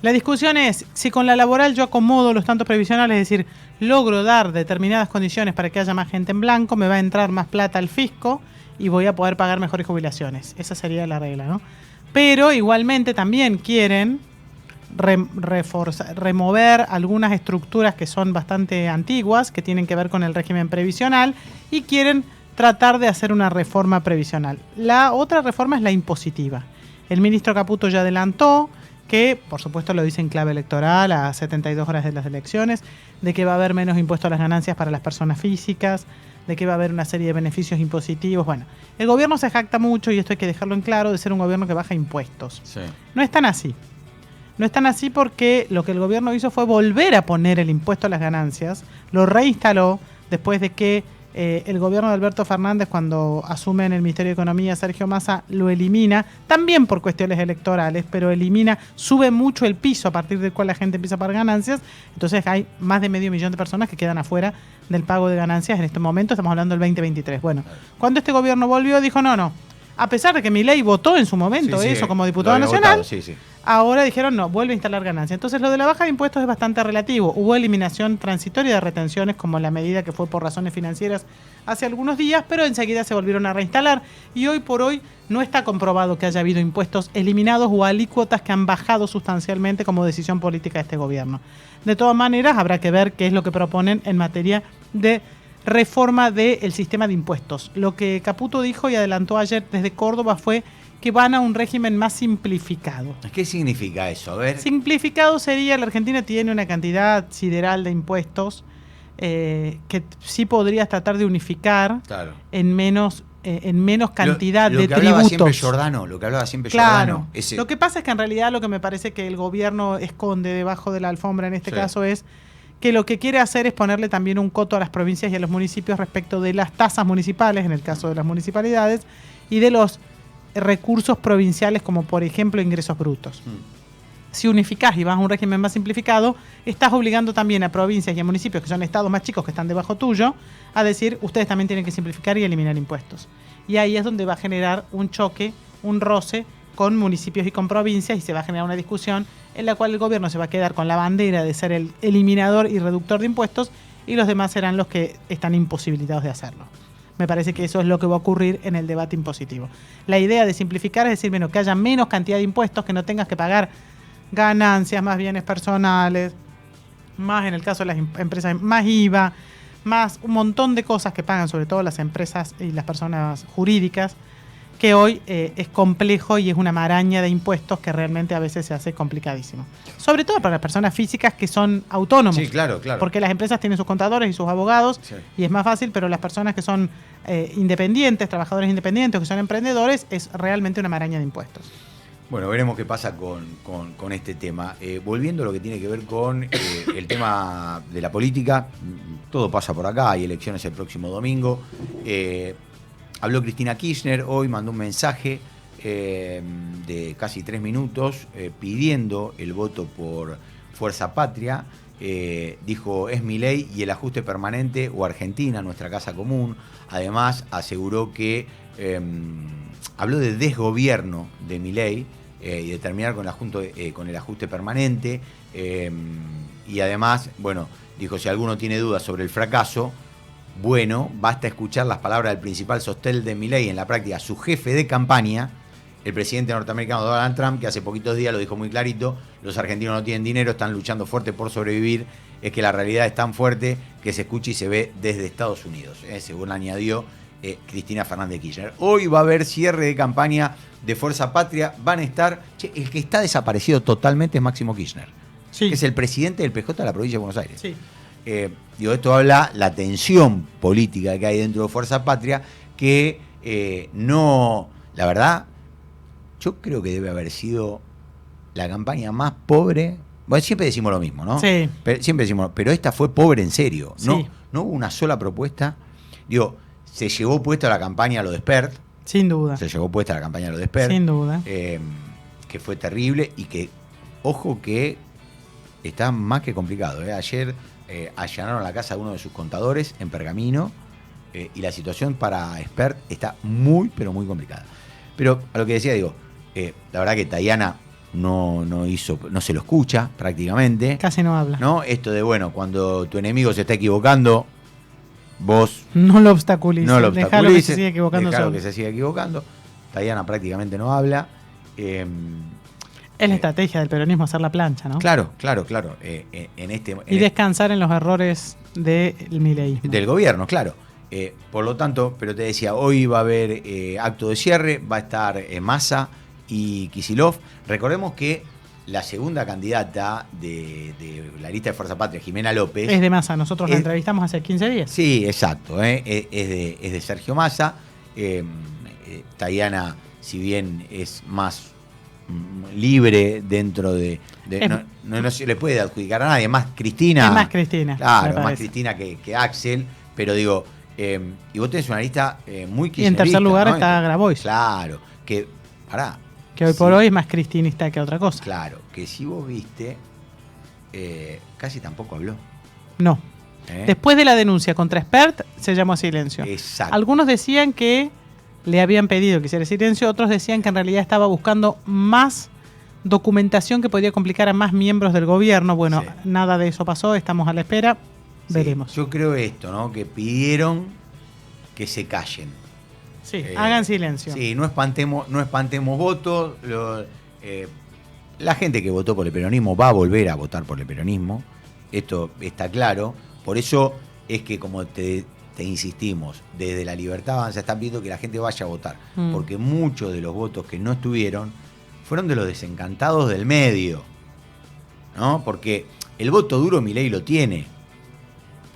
La discusión es si con la laboral yo acomodo los tantos previsionales, es decir, logro dar determinadas condiciones para que haya más gente en blanco, me va a entrar más plata al fisco y voy a poder pagar mejores jubilaciones. Esa sería la regla, ¿no? Pero igualmente también quieren remover algunas estructuras que son bastante antiguas, que tienen que ver con el régimen previsional, y quieren tratar de hacer una reforma previsional. La otra reforma es la impositiva. El ministro Caputo ya adelantó que, por supuesto lo dice en clave electoral, a 72 horas de las elecciones, de que va a haber menos impuestos a las ganancias para las personas físicas, de que va a haber una serie de beneficios impositivos. Bueno, el gobierno se jacta mucho, y esto hay que dejarlo en claro, de ser un gobierno que baja impuestos. Sí. No es tan así. No es tan así porque lo que el gobierno hizo fue volver a poner el impuesto a las ganancias, lo reinstaló después de que el gobierno de Alberto Fernández, cuando asume en el Ministerio de Economía Sergio Massa, lo elimina, también por cuestiones electorales, pero sube mucho el piso a partir del cual la gente empieza a pagar ganancias. Entonces hay más de 500.000 de personas que quedan afuera del pago de ganancias en este momento. Estamos hablando del 2023. Bueno, cuando este gobierno volvió, dijo no, A pesar de que Milei votó en su momento eso como diputado nacional, ahora dijeron no, vuelve a instalar ganancias. Entonces lo de la baja de impuestos es bastante relativo. Hubo eliminación transitoria de retenciones como la medida que fue por razones financieras hace algunos días, pero enseguida se volvieron a reinstalar y hoy por hoy no está comprobado que haya habido impuestos eliminados o alícuotas que han bajado sustancialmente como decisión política de este gobierno. De todas maneras, habrá que ver qué es lo que proponen en materia de reforma del sistema de impuestos. Lo que Caputo dijo y adelantó ayer desde Córdoba fue que van a un régimen más simplificado. ¿Qué significa eso? A ver. Simplificado sería, la Argentina tiene una cantidad sideral de impuestos que sí podrías tratar de unificar en menos cantidad de tributos. Lo que hablaba siempre Giordano. Lo que pasa es que en realidad lo que me parece que el gobierno esconde debajo de la alfombra en este caso es que lo que quiere hacer es ponerle también un coto a las provincias y a los municipios respecto de las tasas municipales, en el caso de las municipalidades, y de los recursos provinciales como por ejemplo ingresos brutos. Si unificás y vas a un régimen más simplificado, estás obligando también a provincias y a municipios que son estados más chicos que están debajo tuyo a decir, ustedes también tienen que simplificar y eliminar impuestos. Y ahí es donde va a generar un choque, un roce con municipios y con provincias y se va a generar una discusión en la cual el gobierno se va a quedar con la bandera de ser el eliminador y reductor de impuestos y los demás serán los que están imposibilitados de hacerlo. Me parece que eso es lo que va a ocurrir en el debate impositivo. La idea de simplificar es decir, bueno, que haya menos cantidad de impuestos, que no tengas que pagar ganancias, más bienes personales, más en el caso de las empresas, más IVA, más un montón de cosas que pagan sobre todo las empresas y las personas jurídicas, que hoy es complejo y es una maraña de impuestos que realmente a veces se hace complicadísimo. Sobre todo para las personas físicas que son autónomos. Sí, claro. Porque las empresas tienen sus contadores y sus abogados y es más fácil, pero las personas que son independientes, trabajadores independientes o que son emprendedores, es realmente una maraña de impuestos. Bueno, veremos qué pasa con este tema. Volviendo a lo que tiene que ver con el tema de la política, todo pasa por acá, hay elecciones el próximo domingo. Habló Cristina Kirchner, hoy mandó un mensaje de casi 3 minutos pidiendo el voto por Fuerza Patria. Dijo, es Milei y el ajuste permanente o Argentina, nuestra casa común. Además, aseguró que habló de desgobierno de Milei y de terminar con el ajuste permanente. Y además, bueno, dijo, si alguno tiene dudas sobre el fracaso, bueno, basta escuchar las palabras del principal sostén de Milei, en la práctica su jefe de campaña, el presidente norteamericano Donald Trump, que hace poquitos días lo dijo muy clarito, los argentinos no tienen dinero, están luchando fuerte por sobrevivir, es que la realidad es tan fuerte que se escucha y se ve desde Estados Unidos, según añadió Cristina Fernández de Kirchner. Hoy va a haber cierre de campaña de Fuerza Patria, van a estar, el que está desaparecido totalmente es Máximo Kirchner, que es el presidente del PJ de la provincia de Buenos Aires. Sí. Esto habla la tensión política que hay dentro de Fuerza Patria, que no, la verdad, yo creo que debe haber sido la campaña más pobre. Bueno, siempre decimos lo mismo, ¿no? Sí. Siempre decimos, pero esta fue pobre en serio. Sí. No hubo una sola propuesta. Se llevó puesta la campaña a lo de Spert. Sin duda. Se llevó puesta la campaña a lo de Spert. Sin duda. Que fue terrible y que, ojo que está más que complicado. Ayer allanaron la casa de uno de sus contadores en Pergamino y la situación para Spert está muy, pero muy complicada. Pero a lo que decía, la verdad que Tayana no se lo escucha prácticamente. Casi no habla. ¿No? Esto de, bueno, cuando tu enemigo se está equivocando, vos no lo obstaculices. Dejalo que se siga equivocando solo. Que se siga equivocando. Tayana prácticamente no habla. Es la estrategia del peronismo hacer la plancha, ¿no? Claro. Y descansar en los errores del mileísmo. Del gobierno, claro. Por lo tanto, pero te decía, hoy va a haber acto de cierre, va a estar Massa y Kicillof. Recordemos que la segunda candidata de la lista de Fuerza Patria, Jimena López... Es de Massa, nosotros la entrevistamos hace 15 días. Sí, exacto, es de Sergio Massa. Tayana, si bien es más libre dentro de no se le puede adjudicar a nadie, más Cristina. Es más Cristina. Claro, más Cristina que Axel, pero y vos tenés una lista muy kirchnerista. Y en tercer lugar, ¿no? Está Grabois. Claro, que hoy por hoy es más cristinista que otra cosa. Claro, que si vos viste, casi tampoco habló. No. Después de la denuncia contra Spert, se llamó a silencio. Exacto. Algunos decían que le habían pedido que hiciera silencio, otros decían que en realidad estaba buscando más documentación que podría complicar a más miembros del gobierno. Bueno, nada de eso pasó, estamos a la espera, veremos. Yo creo esto, ¿no? Que pidieron que se callen. Sí, hagan silencio. Sí, no espantemos votos. La gente que votó por el peronismo va a volver a votar por el peronismo. Esto está claro. Por eso es que, como te insistimos, desde La Libertad Avanza están pidiendo que la gente vaya a votar. Porque muchos de los votos que no estuvieron fueron de los desencantados del medio, ¿no? Porque el voto duro Milei lo tiene.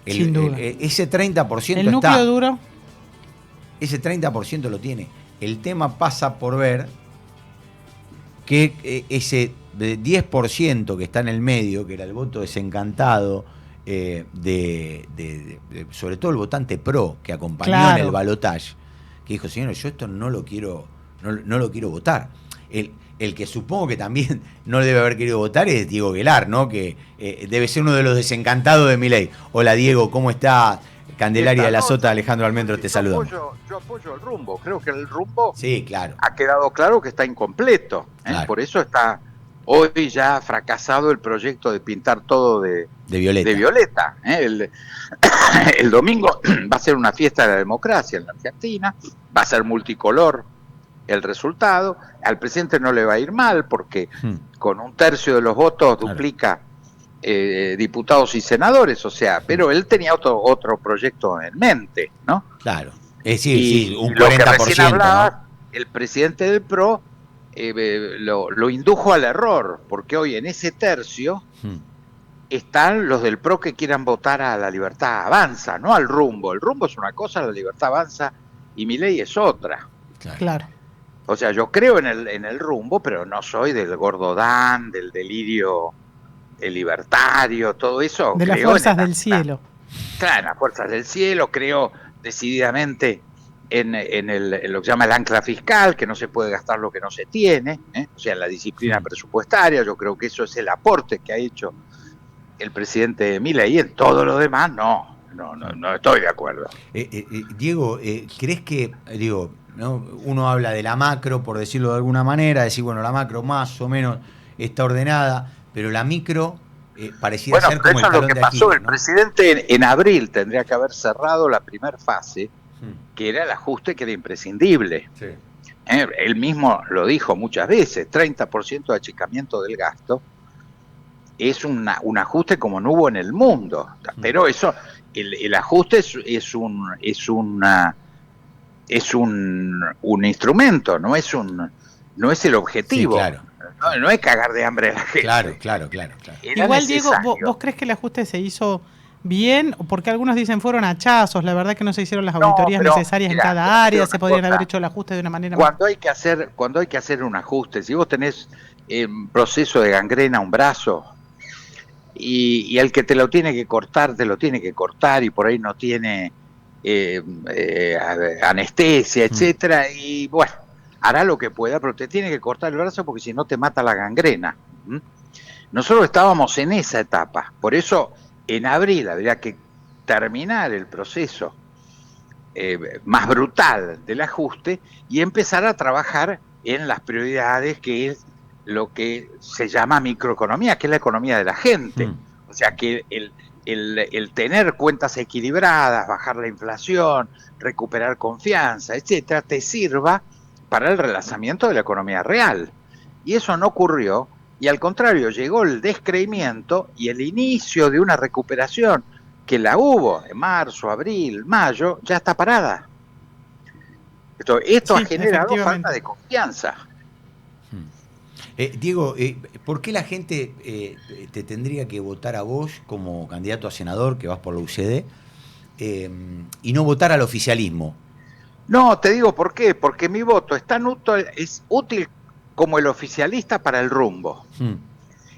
Sin duda. Ese 30% el núcleo duro. Ese 30% lo tiene. El tema pasa por ver que ese 10% que está en el medio, que era el voto desencantado, sobre todo el votante pro que acompañó en el balotaje, que dijo, señores, yo esto no lo quiero votar. El que supongo que también no debe haber querido votar es Diego Guelar, ¿no? Que debe ser uno de los desencantados de Milei. Hola Diego, ¿cómo está? Candelaria de la Sota, Alejandro Almendros, te saluda. Yo apoyo el rumbo. Creo que el rumbo claro. Ha quedado claro que está incompleto. Claro. Por eso está hoy ya fracasado el proyecto de pintar todo de violeta. El domingo va a ser una fiesta de la democracia en la Argentina, va a ser multicolor el resultado. Al presidente no le va a ir mal porque con 1/3 de los votos duplica diputados y senadores, o sea, pero él tenía otro proyecto en mente, ¿no? Claro, sí, un 40%. Lo que recién hablaba, ¿no? El presidente del PRO lo indujo al error, porque hoy en ese tercio están los del PRO que quieran votar a La Libertad Avanza, no al rumbo. El rumbo es una cosa, La Libertad Avanza y Milei es otra. Claro. O sea, yo creo en el rumbo, pero no soy del gordodán, del delirio libertario, todo eso. De las fuerzas del cielo. Claro, en las fuerzas del cielo, creo decididamente en lo que se llama el ancla fiscal, que no se puede gastar lo que no se tiene, o sea, en la disciplina presupuestaria. Yo creo que eso es el aporte que ha hecho el presidente Milei, y en todo lo demás no estoy de acuerdo. Diego, ¿crees que, ¿no? Uno habla de la macro, por decirlo de alguna manera, decir, bueno, la macro más o menos está ordenada, pero la micro pareciera ser como el talón de Aquiles. Bueno, eso es lo que pasó. El presidente en abril tendría que haber cerrado la primera fase, que era el ajuste que era imprescindible. Sí. Él mismo lo dijo muchas veces, 30% de achicamiento del gasto es un ajuste como no hubo en el mundo. Pero eso, el ajuste es un instrumento, no es el objetivo. Sí, claro. No es cagar de hambre a la gente. Claro. Igual, Diego, ¿vos crees que el ajuste se hizo bien? Porque algunos dicen fueron hachazos, la verdad que no se hicieron las auditorías necesarias en cada área, se podrían haber hecho el ajuste de una manera cuando hay que hacer un ajuste, si vos tenés un proceso de gangrena un brazo y el que te lo tiene que cortar y por ahí no tiene anestesia, etcétera, y bueno, hará lo que pueda, pero te tiene que cortar el brazo porque si no te mata la gangrena. Nosotros estábamos en esa etapa, por eso en abril habría que terminar el proceso más brutal del ajuste y empezar a trabajar en las prioridades, que es lo que se llama microeconomía, que es la economía de la gente. O sea, que el tener cuentas equilibradas, bajar la inflación, recuperar confianza, etcétera, te sirva para el relanzamiento de la economía real. Y eso no ocurrió, y al contrario, llegó el descreimiento y el inicio de una recuperación que la hubo en marzo, abril, mayo, ya está parada. Esto ha generado falta de confianza. Diego, ¿por qué la gente te tendría que votar a vos como candidato a senador, que vas por la UCD, y no votar al oficialismo? No, te digo por qué, porque mi voto es útil como el oficialista para el rumbo.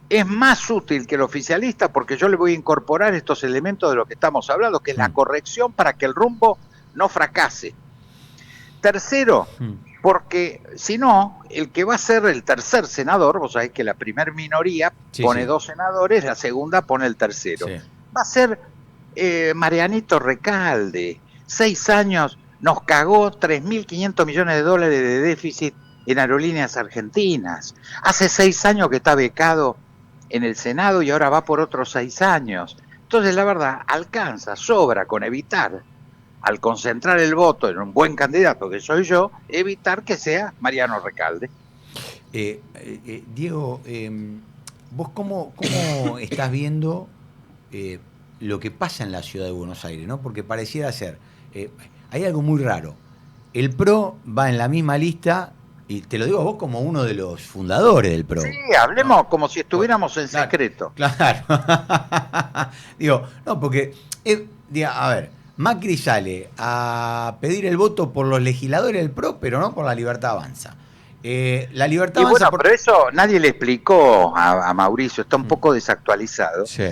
Es más útil que el oficialista porque yo le voy a incorporar estos elementos de lo que estamos hablando, que es la corrección para que el rumbo no fracase. Tercero, porque si no, el que va a ser el tercer senador, vos sabés que la primer minoría pone 2 senadores, la segunda pone el tercero. Va a ser Marianito Recalde, 6 años nos cagó 3.500 millones de dólares de déficit en Aerolíneas Argentinas. Hace 6 años que está becado en el Senado y ahora va por otros 6 años. Entonces, la verdad, alcanza, sobra con evitar, al concentrar el voto en un buen candidato que soy yo, evitar que sea Mariano Recalde. Diego, ¿vos cómo estás viendo lo que pasa en la ciudad de Buenos Aires, ¿no? Porque pareciera ser, hay algo muy raro. El PRO va en la misma lista, y te lo digo a vos como uno de los fundadores del PRO. Sí, hablemos como si estuviéramos en secreto. Claro. Digo, no, porque, a ver, Macri sale a pedir el voto por los legisladores del PRO, pero no por la Libertad Avanza. La Libertad Avanza... Bueno, pero eso nadie le explicó a Mauricio, está un poco desactualizado. Sí.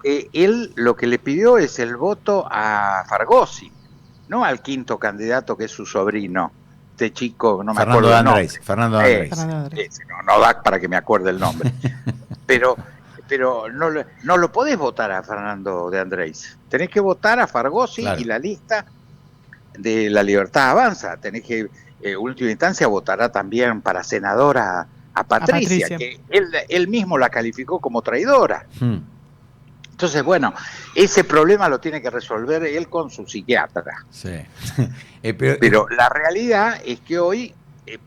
Él lo que le pidió es el voto a Fargosi, no al quinto candidato que es su sobrino, este chico, no me acuerdo el nombre. Fernando Andrés. No da para que me acuerde el nombre. pero no lo podés votar a Fernando de Andrés. Tenés que votar a Fargosi, claro. Y la lista de la Libertad Avanza. Tenés que, en última instancia, votará también para senadora a Patricia, que él mismo la calificó como traidora. Entonces, bueno, ese problema lo tiene que resolver él con su psiquiatra. Sí. Pero la realidad es que hoy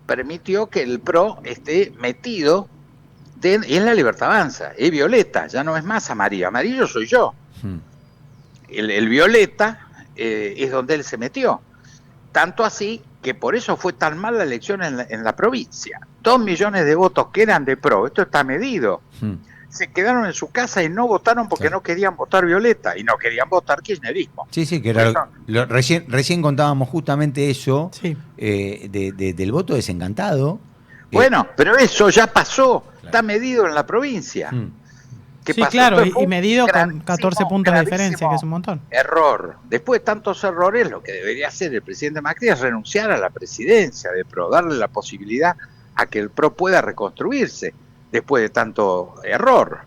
permitió que el PRO esté metido en la Libertad Avanza. Es Violeta, ya no es más amarillo. Amarillo soy yo. El Violeta es donde él se metió. Tanto así que por eso fue tan mal la elección en la provincia. 2 millones de votos que eran de PRO, esto está medido. Se quedaron en su casa y no votaron porque no querían votar Violeta y no querían votar kirchnerismo. Sí, que era recién contábamos justamente eso, del voto desencantado. Bueno, pero eso ya pasó, está medido en la provincia. Sí, claro, y medido con 14 puntos de diferencia, que es un montón. Error. Después de tantos errores, lo que debería hacer el presidente Macri es renunciar a la presidencia de PRO, darle la posibilidad a que el PRO pueda reconstruirse después de tanto error.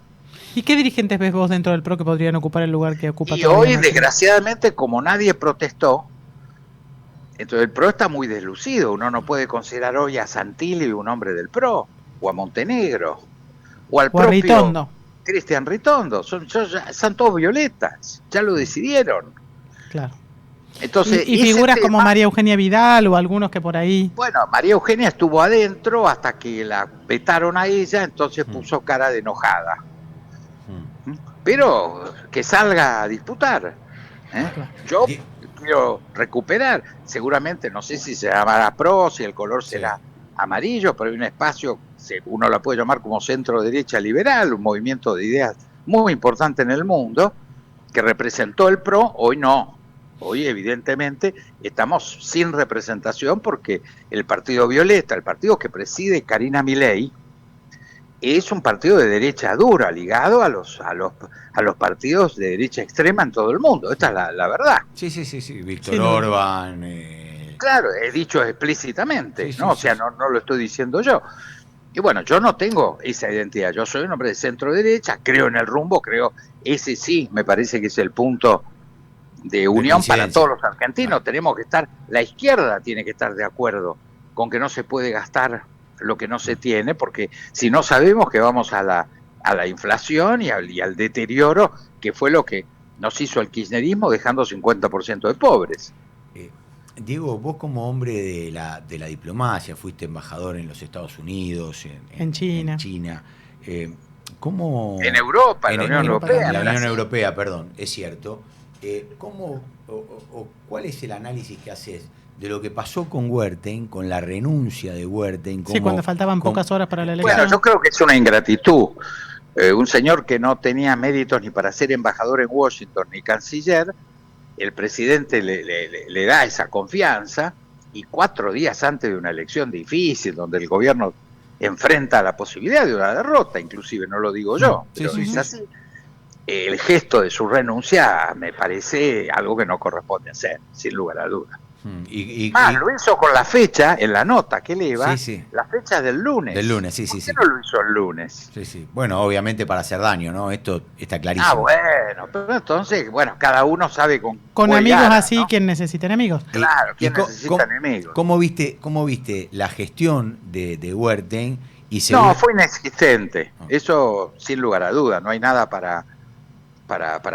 ¿Y qué dirigentes ves vos dentro del PRO que podrían ocupar el lugar que ocupa? Y hoy, desgraciadamente, como nadie protestó, entonces el PRO está muy deslucido. Uno no puede considerar hoy a Santilli un hombre del PRO, o a Montenegro, o al propio Ritondo. Cristian Ritondo. Son todos violetas, ya lo decidieron. Claro. Entonces, y figuras como María Eugenia Vidal o algunos que por ahí... Bueno, María Eugenia estuvo adentro hasta que la vetaron a ella, entonces puso cara de enojada. Pero que salga a disputar. Yo quiero recuperar, seguramente, no sé si se llamará PRO, si el color será amarillo, pero hay un espacio, uno la puede llamar como centro derecha liberal, un movimiento de ideas muy importante en el mundo, que representó el PRO, hoy no. Hoy, evidentemente, estamos sin representación porque el Partido Violeta, el partido que preside Karina Milei, es un partido de derecha dura, ligado a los partidos de derecha extrema en todo el mundo. Esta es la verdad. Sí. Víctor Orbán. Claro, he dicho explícitamente, ¿no? O sea, no lo estoy diciendo yo. Y bueno, yo no tengo esa identidad. Yo soy un hombre de centro derecha, creo en el rumbo, ese sí, me parece que es el punto de unión para todos los argentinos. Tenemos que estar, la izquierda tiene que estar de acuerdo con que no se puede gastar lo que no se tiene, porque si no sabemos que vamos a la inflación y al deterioro, que fue lo que nos hizo el kirchnerismo, dejando 50% de pobres. Diego, vos como hombre de la diplomacia, fuiste embajador en los Estados Unidos, en China. ¿Cómo? En Europa, en la Unión Europea. En la Unión Europea, perdón, es cierto. ¿Cómo cuál es el análisis que haces de lo que pasó con Huerten, con la renuncia de Huerten? Cuando faltaban pocas horas para la elección. Bueno, yo creo que es una ingratitud. Un señor que no tenía méritos ni para ser embajador en Washington ni canciller, el presidente le da esa confianza, y 4 días antes de una elección difícil, donde el gobierno enfrenta la posibilidad de una derrota, inclusive no lo digo yo, pero es así. El gesto de su renuncia me parece algo que no corresponde hacer, sin lugar a dudas. Lo hizo con la fecha en la nota que eleva. La fecha del lunes. Del lunes, sí. ¿Por qué no lo hizo el lunes? Sí. Bueno, obviamente para hacer daño, ¿no? Esto está clarísimo. Bueno, pero entonces, cada uno sabe con amigos gana, así, ¿no? Quien necesita enemigos. Claro, quien necesita enemigos. ¿Cómo viste la gestión de Huerten? No, fue inexistente. Eso sin lugar a duda. No hay nada para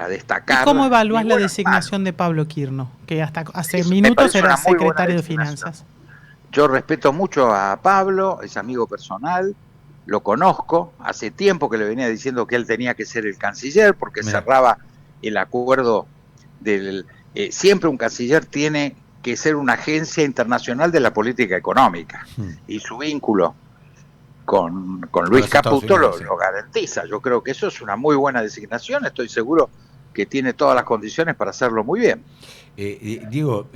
destacar. ¿Y cómo evalúas la designación de Pablo Quirno, que hasta hace minutos era secretario de Finanzas? Yo respeto mucho a Pablo, es amigo personal, lo conozco, hace tiempo que le venía diciendo que él tenía que ser el canciller porque cerraba el acuerdo del... siempre un canciller tiene que ser una agencia internacional de la política económica y su vínculo con Luis Caputo lo garantiza. Yo creo que eso es una muy buena designación, estoy seguro que tiene todas las condiciones para hacerlo muy bien. Diego,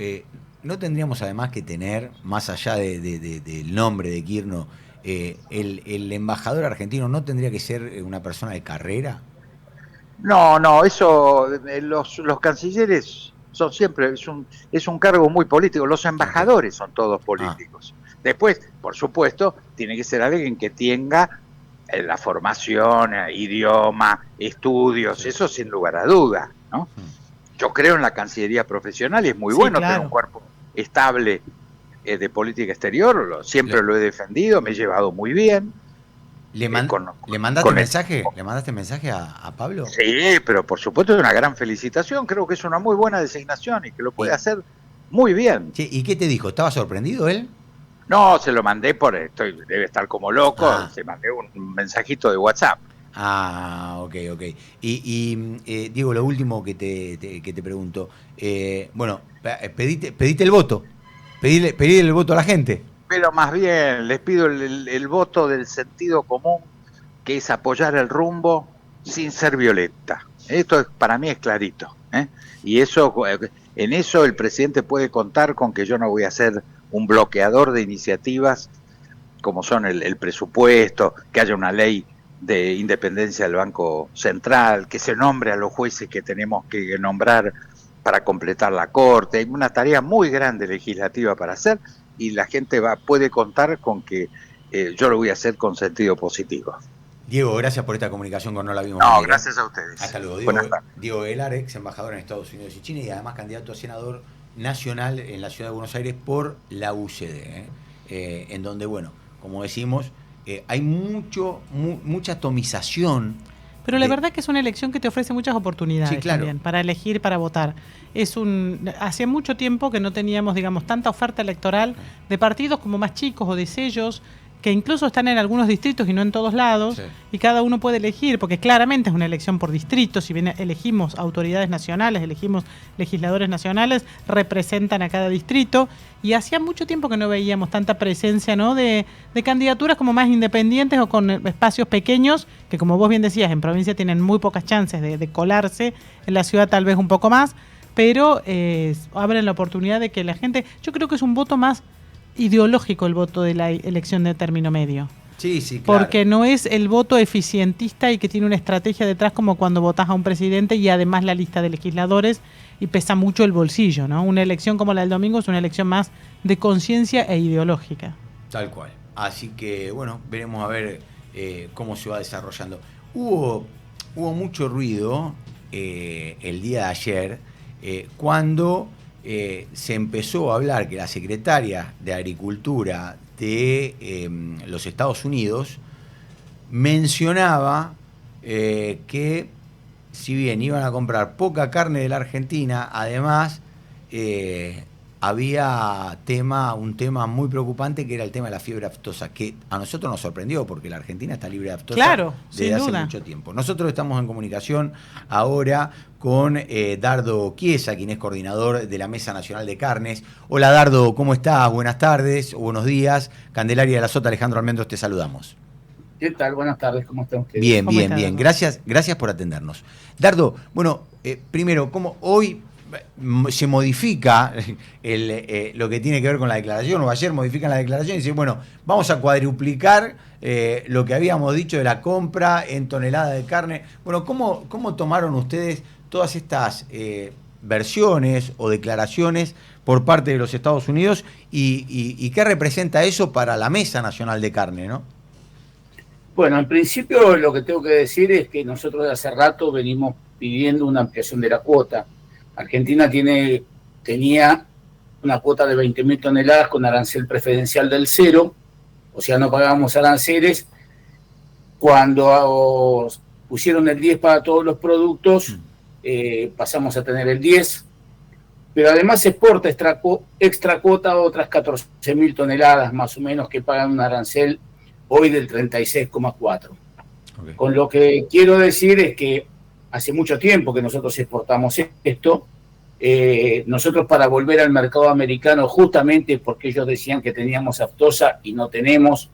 ¿no tendríamos además que tener, más allá del nombre de Quirno, el embajador argentino no tendría que ser una persona de carrera? No, eso, los cancilleres son siempre, es un cargo muy político, los embajadores son todos políticos. Después, por supuesto, tiene que ser alguien que tenga la formación, idioma, estudios, eso sin lugar a duda, ¿no? Yo creo en la Cancillería profesional y es muy bueno tener un cuerpo estable de política exterior, siempre lo he defendido, me he llevado muy bien. ¿Le mandaste mensaje? ¿Le mandaste mensaje a Pablo? Sí, pero por supuesto es una gran felicitación, creo que es una muy buena designación y que lo puede hacer muy bien. Sí, ¿y qué te dijo? ¿Estaba sorprendido él? No, se lo mandé debe estar como loco, se mandé un mensajito de WhatsApp. Ok. Y Diego, lo último que te pregunto, pedite el voto, pedile el voto a la gente. Pero más bien, les pido el voto del sentido común, que es apoyar el rumbo sin ser violenta. Esto para mí es clarito, y en eso el presidente puede contar con que yo no voy a ser un bloqueador de iniciativas como son el presupuesto, que haya una ley de independencia del Banco Central, que se nombre a los jueces que tenemos que nombrar para completar la Corte. Hay una tarea muy grande legislativa para hacer y la gente puede contar con que yo lo voy a hacer con sentido positivo. Diego, gracias por esta comunicación con No La Vimos Venir. No, gracias a ustedes. Hasta luego. Diego Velar, ex embajador en Estados Unidos y China y además candidato a senador nacional en la ciudad de Buenos Aires por la UCD, en donde, como decimos, hay mucha atomización. Pero la verdad que es una elección que te ofrece muchas oportunidades también para elegir, para votar. Hace mucho tiempo que no teníamos, tanta oferta electoral de partidos como más chicos o de sellos que incluso están en algunos distritos y no en todos lados, y cada uno puede elegir, porque claramente es una elección por distritos, si bien elegimos autoridades nacionales, elegimos legisladores nacionales, representan a cada distrito, y hacía mucho tiempo que no veíamos tanta presencia, ¿no?, de candidaturas como más independientes o con espacios pequeños, que como vos bien decías, en provincia tienen muy pocas chances de colarse, en la ciudad tal vez un poco más, pero abren la oportunidad de que la gente, yo creo que es un voto más ideológico el voto de la elección de término medio. Sí, claro. Porque no es el voto eficientista y que tiene una estrategia detrás como cuando votás a un presidente y además la lista de legisladores y pesa mucho el bolsillo, ¿no? Una elección como la del domingo es una elección más de conciencia e ideológica. Tal cual. Así que, veremos a ver cómo se va desarrollando. Hubo mucho ruido el día de ayer cuando se empezó a hablar que la secretaria de Agricultura de los Estados Unidos mencionaba que si bien iban a comprar poca carne de la Argentina, además había un tema muy preocupante que era el tema de la fiebre aftosa, que a nosotros nos sorprendió porque la Argentina está libre de aftosa desde hace mucho tiempo. Nosotros estamos en comunicación ahora con Dardo Chiesa, quien es coordinador de la Mesa Nacional de Carnes. Hola Dardo, ¿cómo estás? Buenas tardes o buenos días. Candelaria de la Sota, Alejandro Almendros, te saludamos. ¿Qué tal? Buenas tardes, ¿cómo están ustedes? Bien. Gracias por atendernos. Dardo, primero, ¿cómo hoy se modifica lo que tiene que ver con la declaración, o ayer modifican la declaración y dicen, vamos a cuadruplicar lo que habíamos dicho de la compra en tonelada de carne? ¿Cómo tomaron ustedes todas estas versiones o declaraciones por parte de los Estados Unidos y qué representa eso para la Mesa Nacional de Carne, ¿no? Bueno, en principio lo que tengo que decir es que nosotros de hace rato venimos pidiendo una ampliación de la cuota. Argentina tenía una cuota de 20.000 toneladas con arancel preferencial del 0, o sea, no pagábamos aranceles. Cuando pusieron el 10 para todos los productos, pasamos a tener el 10, pero además se exporta extra cuota a otras 14.000 toneladas más o menos que pagan un arancel hoy del 36,4. Okay. Con lo que quiero decir es que hace mucho tiempo que nosotros exportamos esto. Nosotros para volver al mercado americano, justamente porque ellos decían que teníamos aftosa y no tenemos,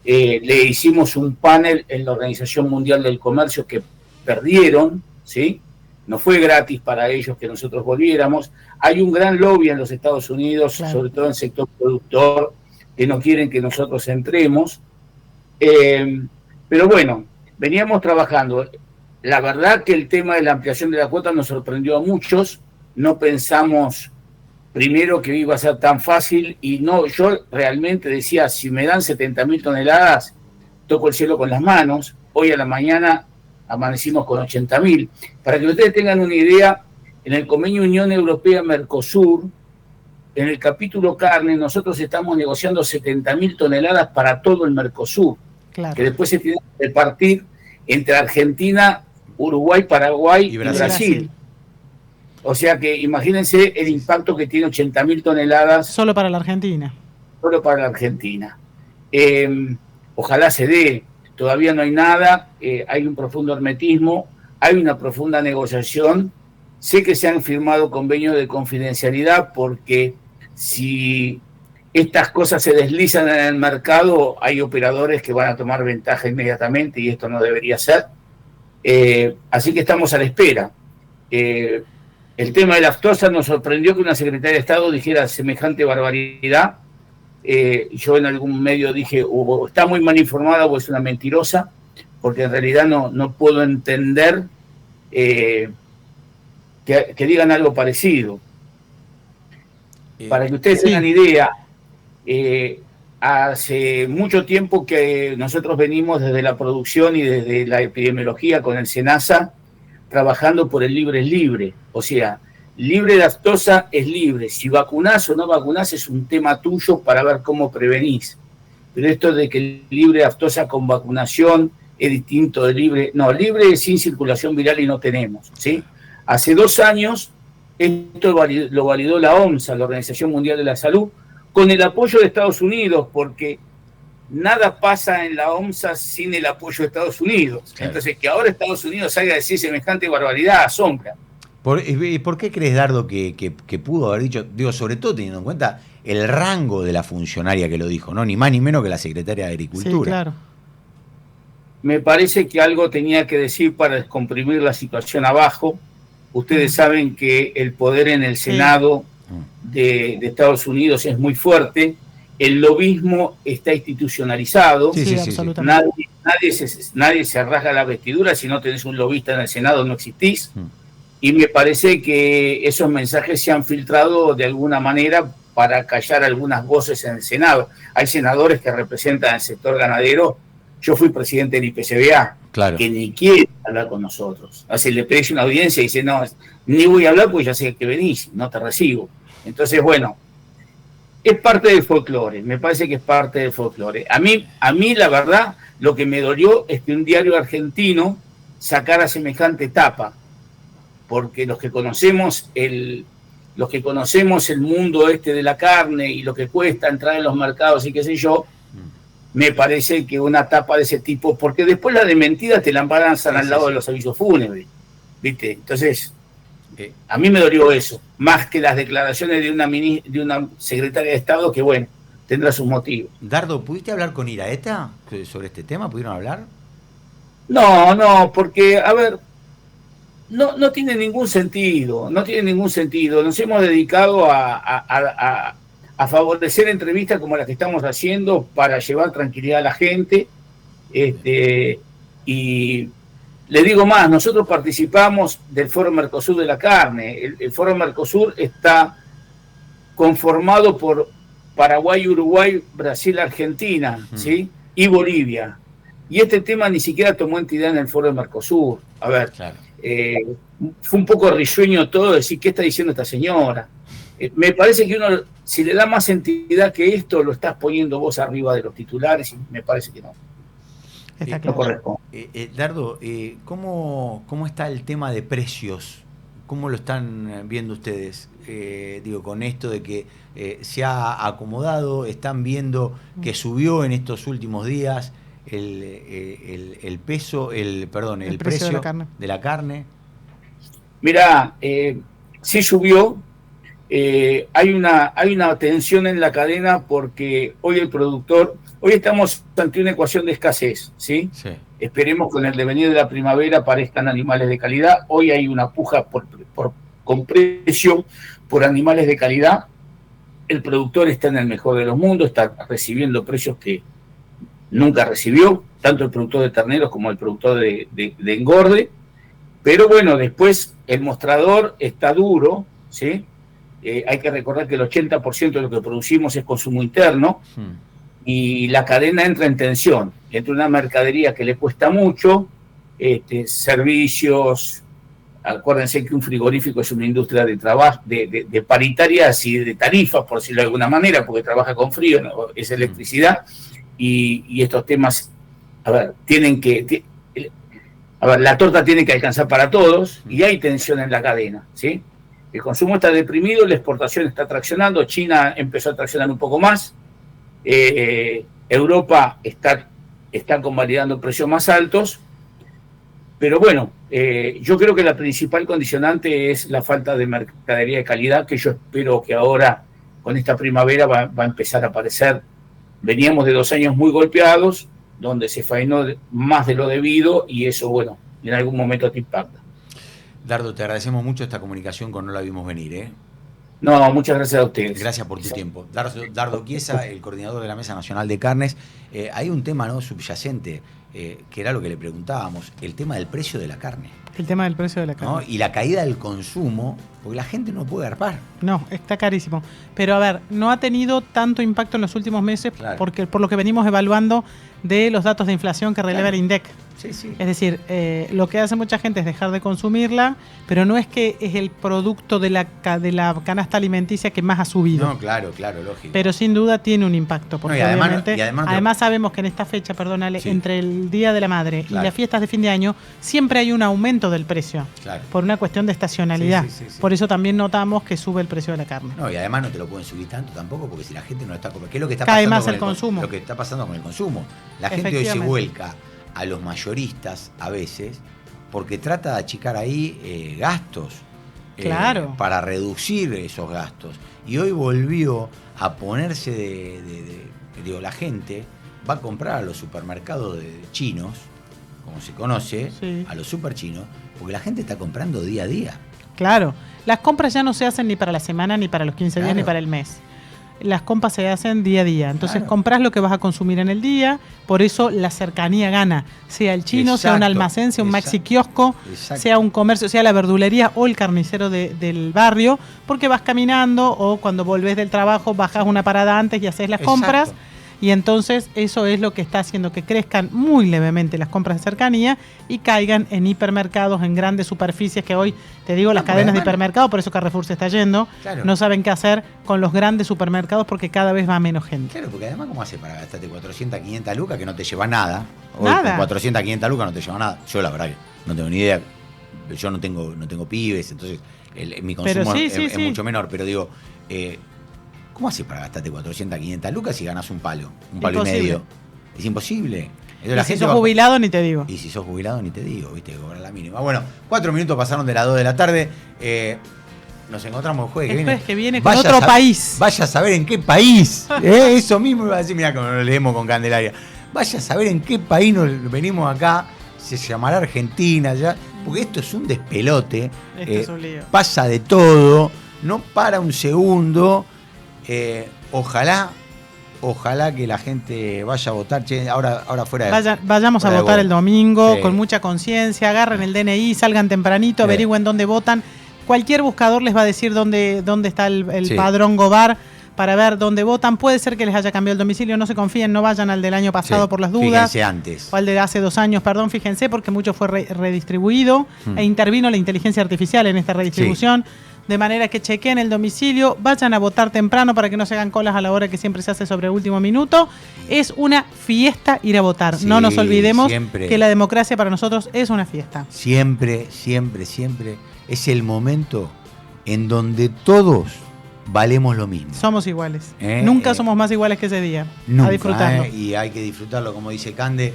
le hicimos un panel en la Organización Mundial del Comercio que perdieron, ¿sí? No fue gratis para ellos que nosotros volviéramos. Hay un gran lobby en los Estados Unidos, claro, sobre todo en el sector productor, que no quieren que nosotros entremos. Pero bueno, veníamos trabajando. La verdad que el tema de la ampliación de la cuota nos sorprendió a muchos. No pensamos primero que iba a ser tan fácil y no, yo realmente decía, si me dan 70.000 toneladas, toco el cielo con las manos. Hoy a la mañana amanecimos con 80.000. Para que ustedes tengan una idea, en el convenio Unión Europea-Mercosur, en el capítulo carne, nosotros estamos negociando 70.000 toneladas para todo el Mercosur, claro, que después se tiene que repartir entre Argentina, Uruguay, Paraguay y Brasil. O sea que imagínense el impacto que tiene 80.000 toneladas. Solo para la Argentina. Solo para la Argentina. Ojalá se dé. Todavía no hay nada. Hay un profundo hermetismo. Hay una profunda negociación. Sé que se han firmado convenios de confidencialidad porque si estas cosas se deslizan en el mercado, hay operadores que van a tomar ventaja inmediatamente y esto no debería ser. Así que estamos a la espera. El tema de la aftosa nos sorprendió que una secretaria de Estado dijera semejante barbaridad. Yo en algún medio dije, o está muy mal informada o es una mentirosa, porque en realidad no puedo entender que digan algo parecido. Para que ustedes tengan idea, hace mucho tiempo que nosotros venimos desde la producción y desde la epidemiología con el SENASA trabajando por el libre es libre. O sea, libre de aftosa es libre. Si vacunás o no vacunás es un tema tuyo para ver cómo prevenís. Pero esto de que el libre de aftosa con vacunación es distinto de libre... No, libre sin circulación viral y no tenemos, ¿sí? Hace 2 años esto lo validó la OMSA, la Organización Mundial de la Salud, con el apoyo de Estados Unidos, porque nada pasa en la OMSA sin el apoyo de Estados Unidos. Claro. Entonces, que ahora Estados Unidos salga a decir semejante barbaridad asombra. ¿Por qué crees, Dardo, que pudo haber dicho, digo, sobre todo teniendo en cuenta el rango de la funcionaria que lo dijo, ¿no? Ni más ni menos que la secretaria de Agricultura? Sí, claro. Me parece que algo tenía que decir para descomprimir la situación abajo. Ustedes saben que el poder en el Senado de Estados Unidos es muy fuerte. El lobismo está institucionalizado. Sí, absolutamente. Nadie se rasga la vestidura. Si no tenés un lobista en el Senado no existís. Y me parece que esos mensajes se han filtrado de alguna manera para callar algunas voces en el Senado. Hay senadores que representan el sector ganadero. Yo fui presidente del IPCBA, claro, que ni quiere hablar con nosotros. Así le pedís una audiencia y dice, no, ni voy a hablar porque ya sé que venís, no te recibo. Entonces, bueno, es parte del folclore, me parece que es parte del folclore. A mí la verdad, lo que me dolió es que un diario argentino sacara semejante tapa, porque los que conocemos el mundo este de la carne y lo que cuesta entrar en los mercados y qué sé yo, me parece que una tapa de ese tipo, porque después la de mentira te la embarazan al lado de los avisos fúnebres, ¿viste? Entonces, a mí me dolió eso, más que las declaraciones de una secretaria de Estado que, bueno, tendrá sus motivos. Dardo, ¿pudiste hablar con Iraeta sobre este tema? ¿Pudieron hablar? No, porque, a ver, no tiene ningún sentido, Nos hemos dedicado a favorecer entrevistas como las que estamos haciendo para llevar tranquilidad a la gente, y Le digo más, nosotros participamos del Foro Mercosur de la carne. El Foro Mercosur está conformado por Paraguay, Uruguay, Brasil, Argentina, ¿sí? Y Bolivia. Y este tema ni siquiera tomó entidad en el Foro de Mercosur. A ver, claro. Fue un poco risueño todo decir, ¿qué está diciendo esta señora? Me parece que uno, si le da más entidad que esto, lo estás poniendo vos arriba de los titulares y me parece que no. No corresponde. Dardo, ¿cómo está el tema de precios? ¿Cómo lo están viendo ustedes? Digo, con esto de que se ha acomodado, están viendo que subió en estos últimos días el peso, el precio de la carne. Mirá, sí subió. Hay una tensión en la cadena porque hoy el productor, hoy estamos ante una ecuación de escasez, ¿sí? Sí. Esperemos que con el devenir de la primavera aparezcan animales de calidad. Hoy hay una puja con precio por animales de calidad. El productor está en el mejor de los mundos, está recibiendo precios que nunca recibió, tanto el productor de terneros como el productor de engorde. Pero bueno, después el mostrador está duro, ¿sí? Hay que recordar que el 80% de lo que producimos es consumo interno y la cadena entra en tensión. Entra una mercadería que le cuesta mucho, servicios. Acuérdense que un frigorífico es una industria de trabajo, de paritarias y de tarifas, por decirlo de alguna manera, porque trabaja con frío, ¿no? Es electricidad, y estos temas, a ver, la torta tiene que alcanzar para todos, y hay tensión en la cadena, ¿sí? El consumo está deprimido, la exportación está traccionando, China empezó a traccionar un poco más, Europa está convalidando precios más altos, pero bueno, yo creo que la principal condicionante es la falta de mercadería de calidad, que yo espero que ahora, con esta primavera, va a empezar a aparecer. Veníamos de 2 años muy golpeados, donde se faenó más de lo debido, y eso, bueno, en algún momento te impacta. Dardo, te agradecemos mucho esta comunicación con No la vimos venir, ¿eh? No, muchas gracias a ustedes. Gracias por tu tiempo. Dardo Chiesa, el coordinador de la Mesa Nacional de Carnes. Hay un tema, ¿no?, subyacente, que era lo que le preguntábamos, el tema del precio de la carne. El tema del precio de la carne. ¿No? Y la caída del consumo, porque la gente no puede arpar. No, está carísimo. Pero a ver, no ha tenido tanto impacto en los últimos meses, claro, porque por lo que venimos evaluando de los datos de inflación que releva, claro, el INDEC. Sí, sí. Es decir, lo que hace mucha gente es dejar de consumirla, pero no es que es el producto de la canasta alimenticia que más ha subido. No, claro, lógico. Pero sin duda tiene un impacto, porque no, obviamente, además sabemos que en esta fecha, perdónale, sí, entre el Día de la Madre, claro, y las fiestas de fin de año, siempre hay un aumento del precio, claro, por una cuestión de estacionalidad. Sí. Por eso también notamos que sube el precio de la carne. No, y además no te lo pueden subir tanto tampoco, porque si la gente no lo está comiendo, ¿qué es lo que está cae pasando más con el consumo? Lo que está pasando con el consumo. La gente hoy se vuelca a los mayoristas a veces porque trata de achicar ahí gastos, claro, para reducir esos gastos, y hoy volvió a ponerse digo, la gente va a comprar a los supermercados chinos, como se conoce, sí, a los super chinos, porque la gente está comprando día a día. Claro, las compras ya no se hacen ni para la semana, ni para los 15 días, claro, ni para el mes. Las compras se hacen día a día. Entonces, claro, compras lo que vas a consumir en el día. Por eso la cercanía gana. Sea el chino, exacto, sea un almacén, sea un maxi kiosco, exacto, sea un comercio, sea la verdulería o el carnicero del barrio. Porque vas caminando, o cuando volvés del trabajo bajás una parada antes y haces las, exacto, compras. Y entonces eso es lo que está haciendo que crezcan muy levemente las compras de cercanía y caigan en hipermercados, en grandes superficies, que hoy, te digo, las cadenas de hipermercados, por eso Carrefour se está yendo, claro, no saben qué hacer con los grandes supermercados porque cada vez va menos gente. Claro, porque además, ¿cómo hace para gastarte 400, 500 lucas que no te lleva nada? Hoy, nada. Con 400, 500 lucas no te lleva nada. Yo la verdad que no tengo ni idea. Yo no tengo pibes, entonces mi consumo es mucho menor, pero digo... ¿cómo haces para gastarte 400, 500 lucas si ganas un palo y medio? Es imposible. Y si sos jubilado, ni te digo. Y si sos jubilado, ni te digo, viste, que cobrar la mínima. Bueno, 4 minutos pasaron de las 2 de la tarde. Nos encontramos el jueves que viene. Que viene con otro país. Vaya a saber en qué país. Eso mismo iba a decir, mirá, como lo leemos con Candelaria. Vaya a saber en qué país nos venimos acá. Se llamará Argentina ya. Porque esto es un despelote. Es un lío. Pasa de todo. No para un segundo. Ojalá ojalá que la gente vaya a votar. Che, ahora fuera de... Vayamos fuera a votar el domingo sí. con mucha conciencia, agarren el DNI, salgan tempranito, averigüen dónde votan. Cualquier buscador les va a decir dónde está el sí. padrón Gobar para ver dónde votan. Puede ser que les haya cambiado el domicilio, no se confíen, no vayan al del año pasado por las dudas. Fíjense antes. O al de hace 2 años, perdón, fíjense, porque mucho fue redistribuido e intervino la inteligencia artificial en esta redistribución. Sí. De manera que chequeen el domicilio, vayan a votar temprano para que no se hagan colas a la hora que siempre se hace sobre el último minuto. Es una fiesta ir a votar. Sí, no nos olvidemos siempre. Que la democracia para nosotros es una fiesta. Siempre, siempre, siempre es el momento en donde todos valemos lo mismo. Somos iguales. Nunca somos más iguales que ese día. Nunca, a disfrutarlo. Y hay que disfrutarlo, como dice Cande,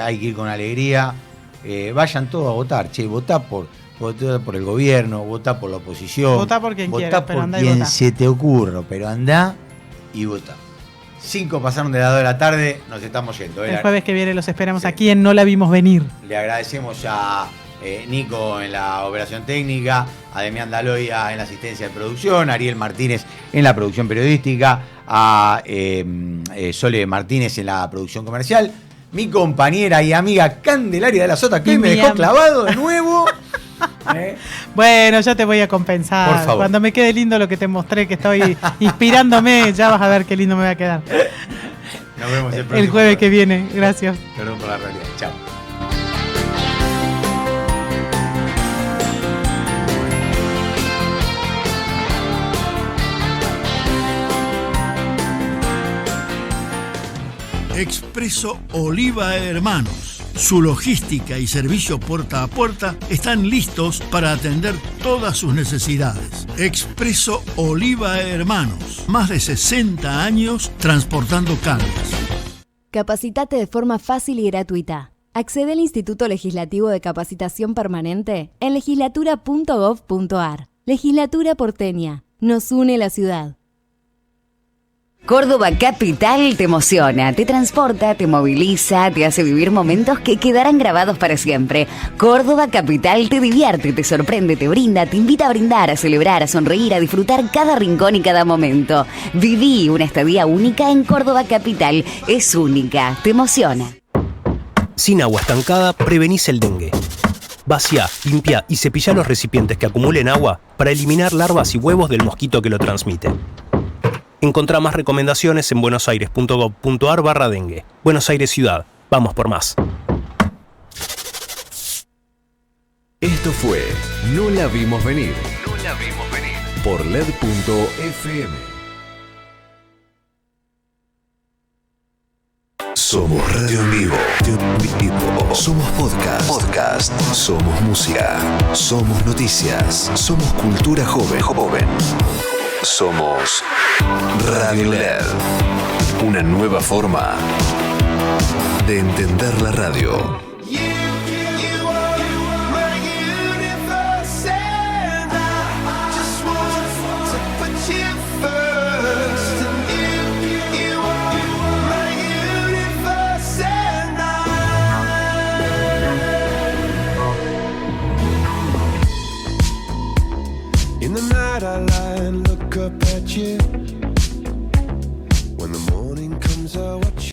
hay que ir con alegría. Vayan todos a votar. Che, votá por el gobierno, votá por la oposición. Votá por quien quiera, pero andá y votá. Se te ocurra, pero andá y votá. 5 pasaron de las 2 de la tarde, nos estamos yendo. El jueves que viene los esperamos aquí en No la vimos venir. Le agradecemos a Nico en la operación técnica, a Demián Daloia en la asistencia de producción, a Ariel Martínez en la producción periodística, a Sole Martínez en la producción comercial, mi compañera y amiga Candelaria de la Sota, que hoy me dejó clavado de nuevo. Bueno, ya te voy a compensar. Por favor. Cuando me quede lindo lo que te mostré, que estoy inspirándome, ya vas a ver qué lindo me va a quedar. Nos vemos el jueves que viene. Gracias. Perdón por la realidad. Chao. Expreso Oliva Hermanos. Su logística y servicio puerta a puerta están listos para atender todas sus necesidades. Expreso Oliva Hermanos. Más de 60 años transportando cargas. Capacitate de forma fácil y gratuita. Accede al Instituto Legislativo de Capacitación Permanente en legislatura.gov.ar. Legislatura porteña. Nos une la ciudad. Córdoba Capital te emociona, te transporta, te moviliza, te hace vivir momentos que quedarán grabados para siempre. Córdoba Capital te divierte, te sorprende, te brinda, te invita a brindar, a celebrar, a sonreír, a disfrutar cada rincón y cada momento. Viví una estadía única en Córdoba Capital. Es única, te emociona. Sin agua estancada, prevenís el dengue. Vacía, limpia y cepilla los recipientes que acumulen agua para eliminar larvas y huevos del mosquito que lo transmite. Encontrá más recomendaciones en buenosaires.gov.ar/dengue. Buenos Aires Ciudad. Vamos por más. Esto fue No la vimos venir. No la vimos venir. Por LED.fm. Somos radio en vivo. Somos podcast. Somos música. Somos noticias. Somos cultura joven. Somos Radio LED. Una nueva forma de entender la radio.